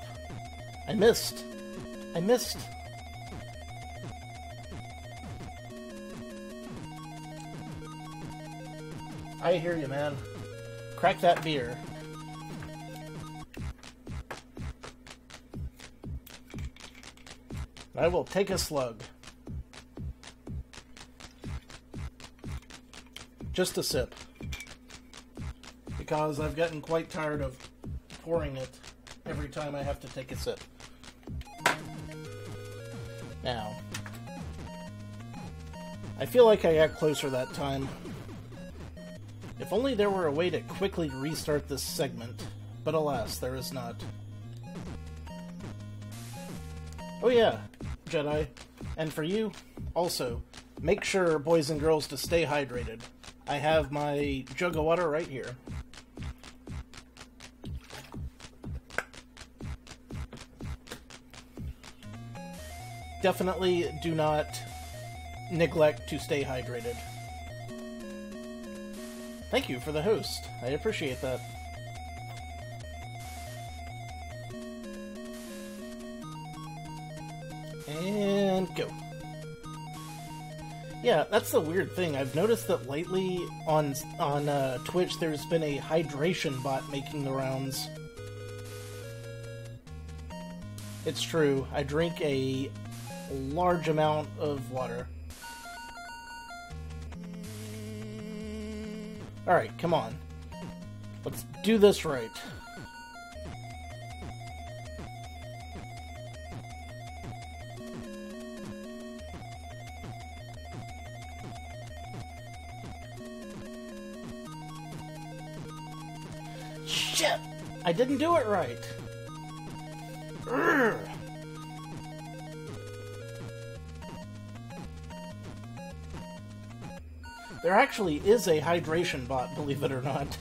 I missed. I missed. I hear you, man. Crack that beer. I will take a slug. Just a sip. Because I've gotten quite tired of pouring it every time I have to take a sip. Now, I feel like I got closer that time. If only there were a way to quickly restart this segment, but alas, there is not. Oh yeah, Jedi. And for you, also, make sure, boys and girls, to stay hydrated. I have my jug of water right here. Definitely do not neglect to stay hydrated. Thank you for the host. I appreciate that. And go. Yeah, that's the weird thing. I've noticed that lately on Twitch there's been a hydration bot making the rounds. It's true. I drink a large amount of water. Alright, come on. Let's do this right. Shit! I didn't do it right! Urgh. There actually is a hydration bot, believe it or not.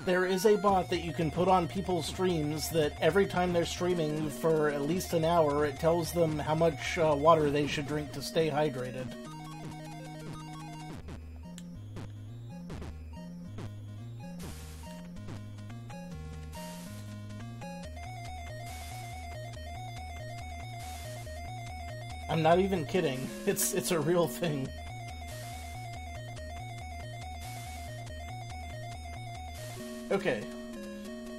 There is a bot that you can put on people's streams that every time they're streaming for at least an hour, it tells them how much water they should drink to stay hydrated. I'm not even kidding. It's a real thing. Okay,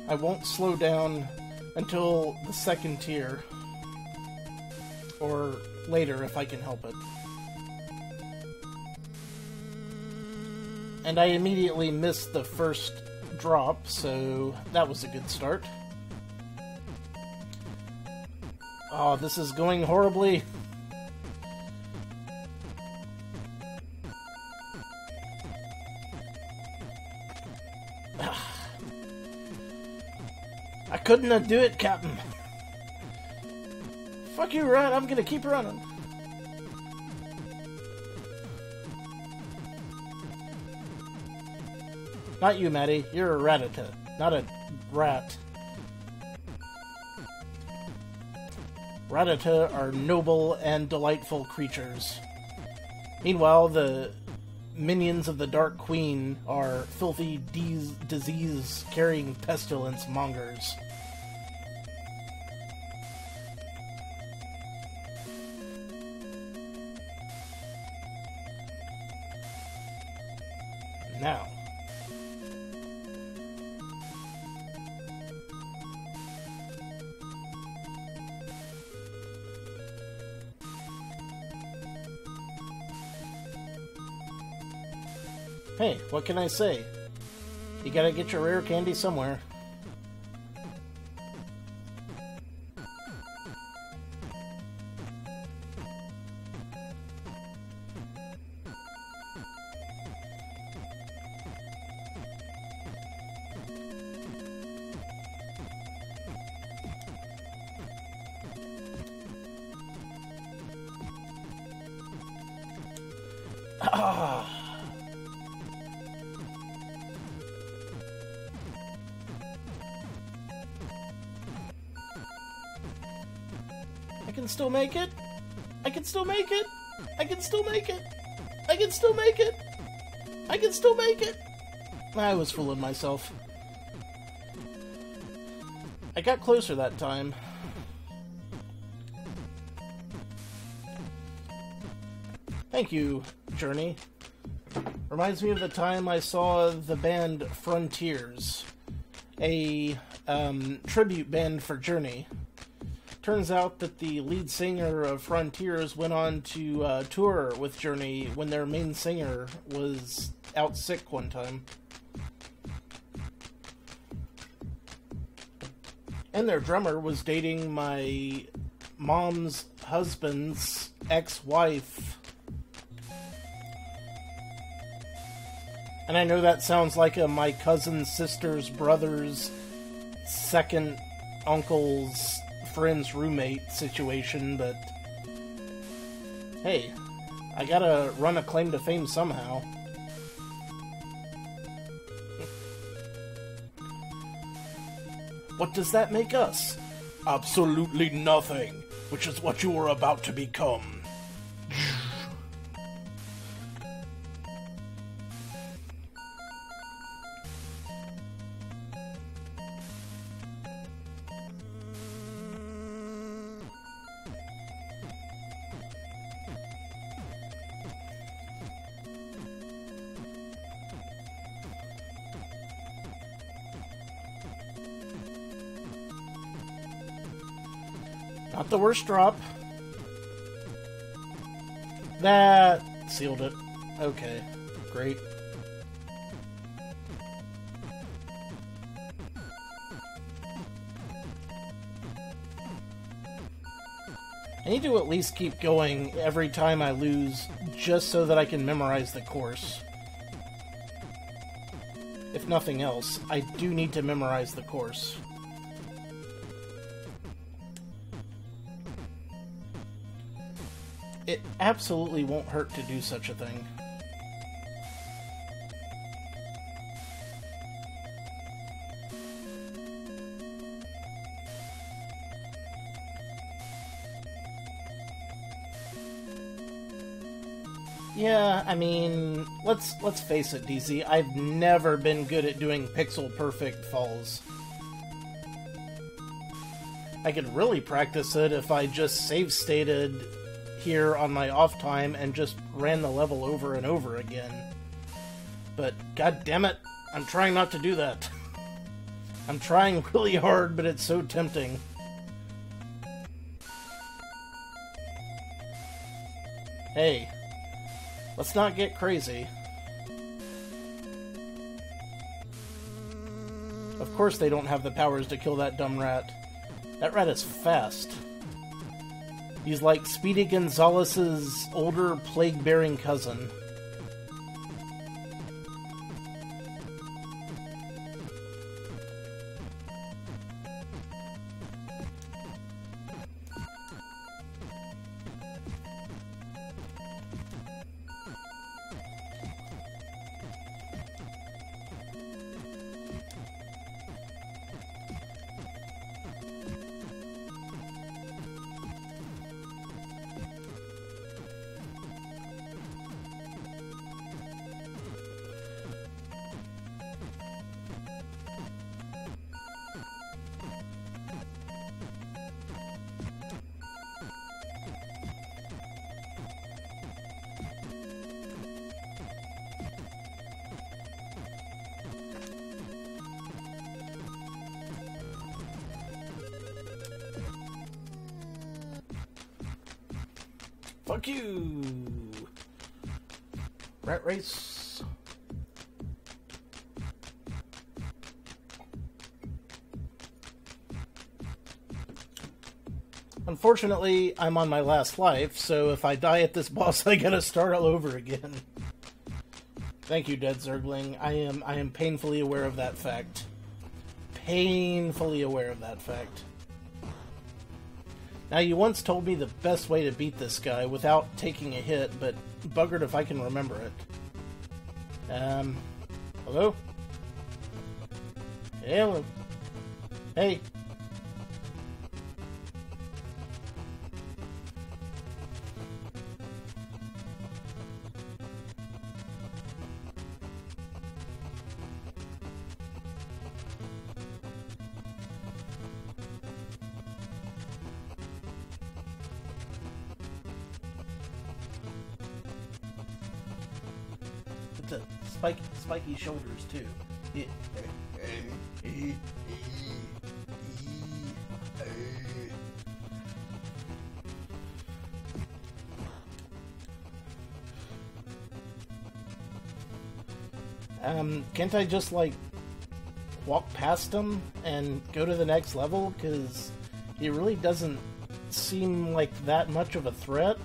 I won't slow down until the second tier, or later if I can help it. And I immediately missed the first drop, so that was a good start. Oh, this is going horribly. I couldn't do it, Captain. Fuck you, Rat. I'm gonna keep running. Not you, Maddie. You're a ratata, not a rat. Ratata are noble and delightful creatures. Meanwhile, the minions of the Dark Queen are filthy, disease-carrying pestilence mongers. Now. Hey, what can I say? You gotta get your rare candy somewhere. Ah. I can still make it. I can still make it. I can still make it. I can still make it. I can still make it. I was fooling myself. I got closer that time. Thank you, Journey. Reminds me of the time I saw the band Frontiers, a tribute band for Journey. Turns out that the lead singer of Frontiers went on to tour with Journey when their main singer was out sick one time. And their drummer was dating my mom's husband's ex-wife. And I know that sounds like a my cousin's sister's brother's second uncle's friend's roommate situation, but hey, I gotta run a claim to fame somehow. What does that make us? Absolutely nothing, which is what you are about to become. Not the worst drop. That sealed it. Okay, great. I need to at least keep going every time I lose, just so that I can memorize the course. If nothing else, I do need to memorize the course. It absolutely won't hurt to do such a thing. Yeah, I mean, let's face it, DZ. I've never been good at doing pixel-perfect falls. I could really practice it if I just save-stated here on my off time and just ran the level over and over again. But god damn it, I'm trying not to do that. I'm trying really hard, but it's so tempting. Hey, let's not get crazy. Of course they don't have the powers to kill that dumb rat. That rat is fast. He's like Speedy Gonzalez's older plague-bearing cousin. Fuck you! Rat race. Unfortunately, I'm on my last life, so if I die at this boss, I gotta start all over again. Thank you, Dead Zergling. I am painfully aware of that fact. Painfully aware of that fact. Now, you once told me the best way to beat this guy without taking a hit, but buggered if I can remember it. Hello? Hello. Hey. The spiky shoulders too. Yeah. Can't I just like walk past him and go to the next level? Because he really doesn't seem like that much of a threat.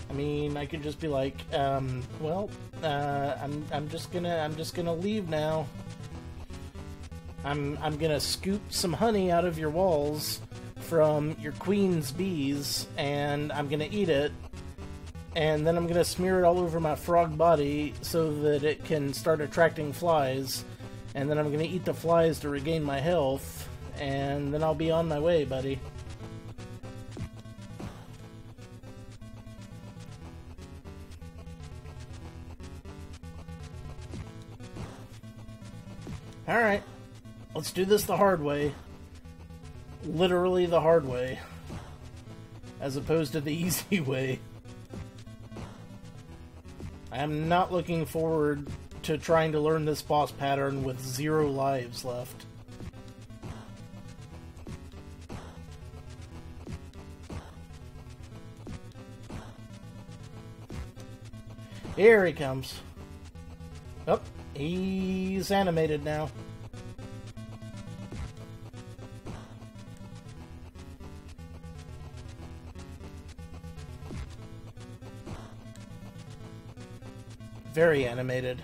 I mean, I could just be like, well, I'm just gonna leave now. I'm gonna scoop some honey out of your walls from your queen's bees, and I'm gonna eat it, and then I'm gonna smear it all over my frog body so that it can start attracting flies, and then I'm gonna eat the flies to regain my health, and then I'll be on my way, buddy. Alright, let's do this the hard way. Literally the hard way. As opposed to the easy way. I am not looking forward to trying to learn this boss pattern with 0 lives left. Here he comes. Oh. He's animated now. Very animated.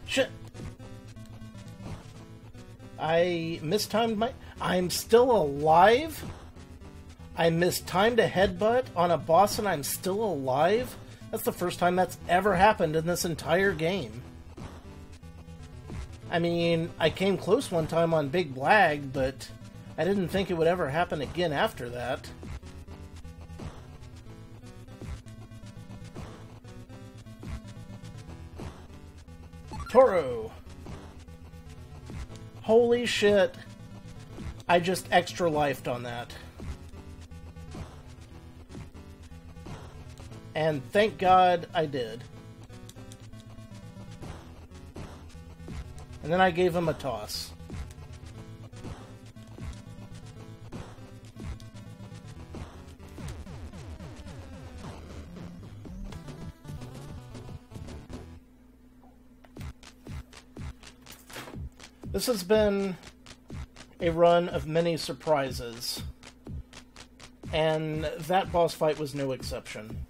Shit! I mistimed my... I'm still alive? I mistimed a headbutt on a boss and I'm still alive? That's the first time that's ever happened in this entire game. I mean, I came close one time on Big Blag, but I didn't think it would ever happen again after that. Toro! Holy shit. I just extra lifed on that. And thank God I did. And then I gave him a toss. This has been a run of many surprises, and that boss fight was no exception.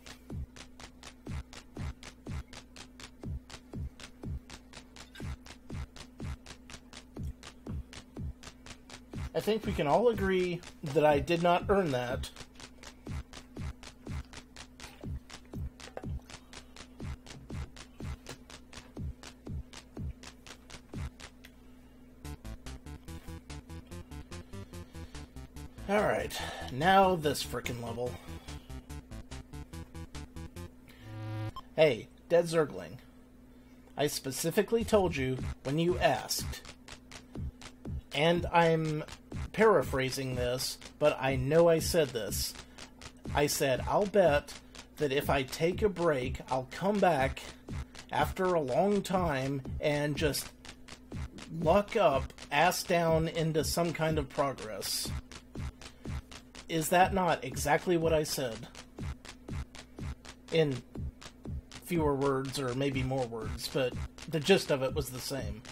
I think we can all agree that I did not earn that. Alright, now this frickin' level. Hey, Dead Zergling. I specifically told you when you asked, and I'm paraphrasing this, but I know I said this. I said, I'll bet that if I take a break, I'll come back after a long time and just luck up, ass down into some kind of progress. Is that not exactly what I said? In fewer words, or maybe more words, but the gist of it was the same.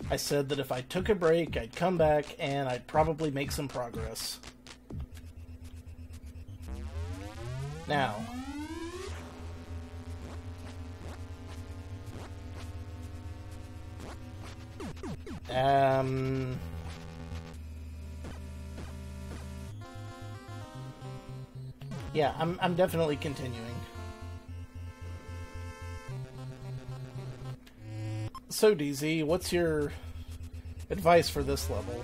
I said that if I took a break, I'd come back and I'd probably make some progress. Now, yeah, I'm definitely continuing. So, DZ, what's your advice for this level?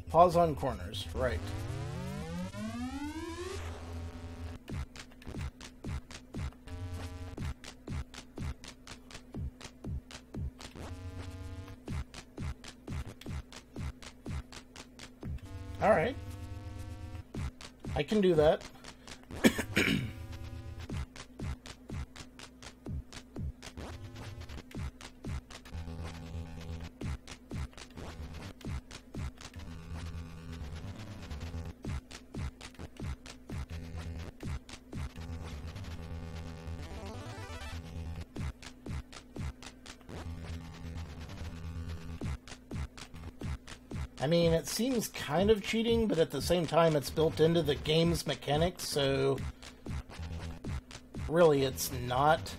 Pause on corners, right. Alright. I can do that. I mean, it seems kind of cheating, but at the same time it's built into the game's mechanics, so really it's not.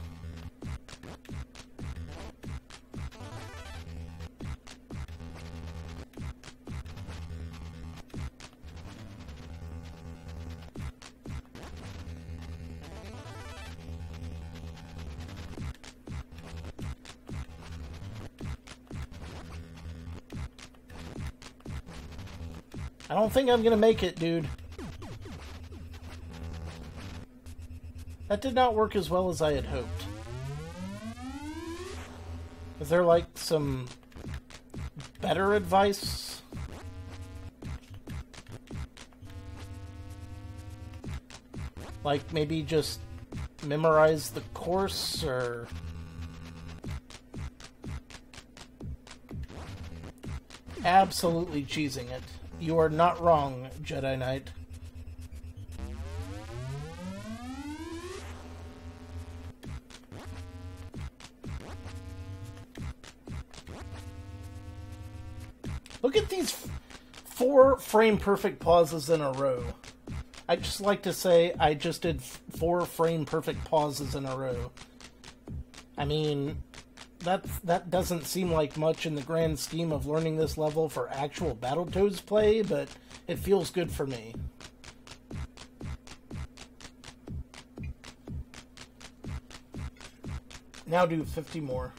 I don't think I'm gonna make it, dude. That did not work as well as I had hoped. Is there, like, some better advice? Like, maybe just memorize the course, or... Absolutely cheesing it. You are not wrong, Jedi Knight. Look at these 4 frame-perfect pauses in a row. I'd just like to say I just did 4 frame-perfect pauses in a row. I mean... That doesn't seem like much in the grand scheme of learning this level for actual Battletoads play, but it feels good for me. Now do 50 more.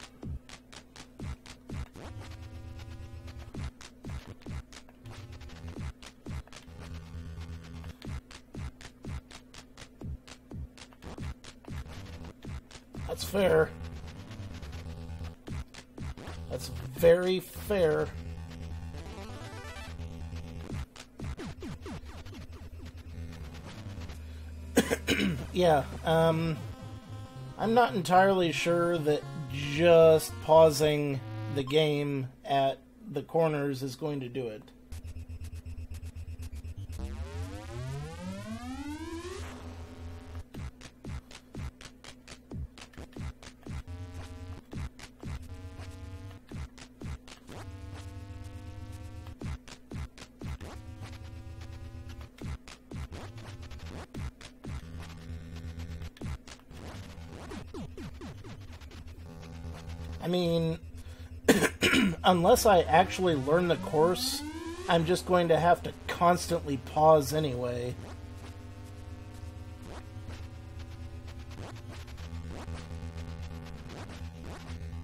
That's fair. That's very fair. Yeah, I'm not entirely sure that just pausing the game at the corners is going to do it. I mean, unless I actually learn the course, I'm just going to have to constantly pause anyway.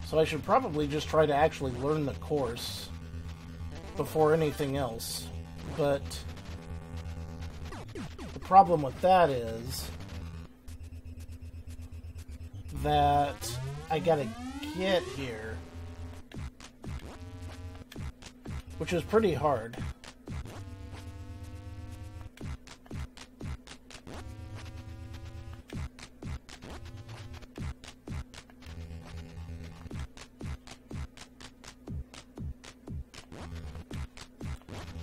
So I should probably just try to actually learn the course before anything else. But the problem with that is that I gotta get here, which is pretty hard.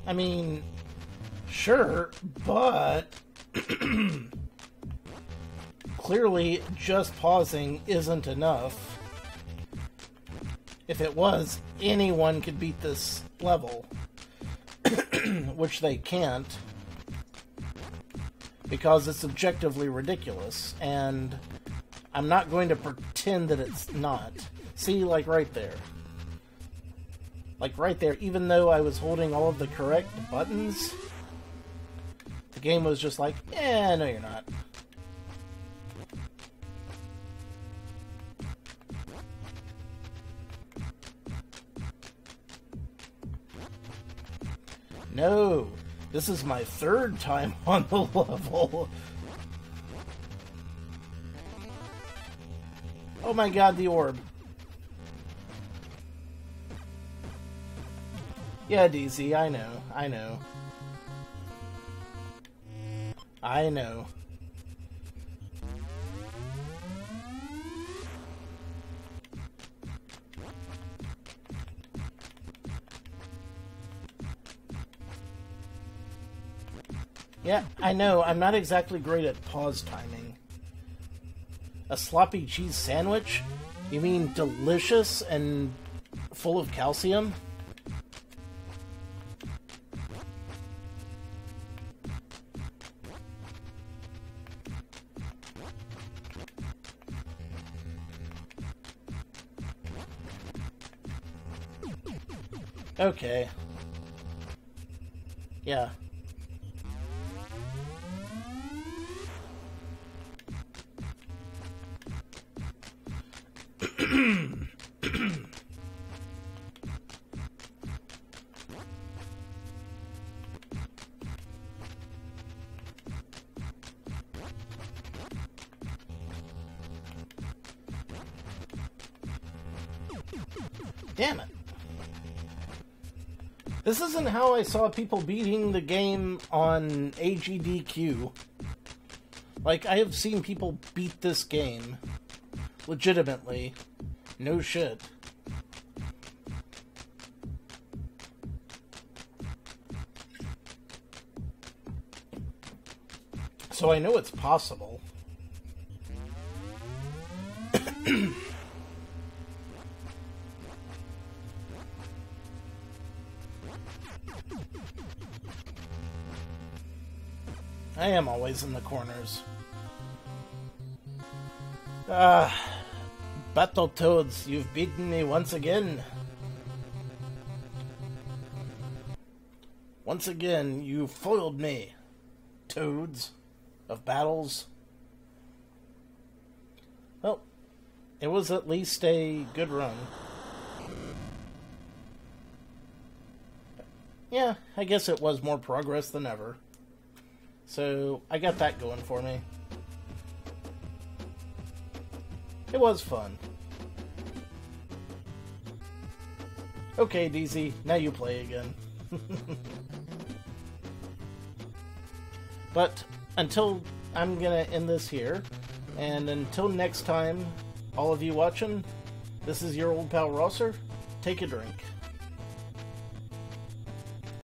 I mean, sure, but clearly just pausing isn't enough. If it was, anyone could beat this level, which they can't, because it's objectively ridiculous, and I'm not going to pretend that it's not. See, like right there. Like right there, even though I was holding all of the correct buttons, the game was just like, eh, no you're not. No, this is my third time on the level. Oh my god, the orb. Yeah, DZ, I know, I know. I know. Yeah, I know, I'm not exactly great at pause timing. A sloppy cheese sandwich? You mean delicious and full of calcium? Okay. Yeah. Damn it. This isn't how I saw people beating the game on AGDQ. Like, I have seen people beat this game. Legitimately. No shit. So I know it's possible. I am always in the corners. Battletoads, you've beaten me once again. Once again, you foiled me, Toads of Battles. Well, it was at least a good run. Yeah, I guess it was more progress than ever. So, I got that going for me. It was fun. Okay, DZ, now you play again. But, until I'm gonna end this here, and until next time, all of you watching, This is your old pal Rosser. Take a drink.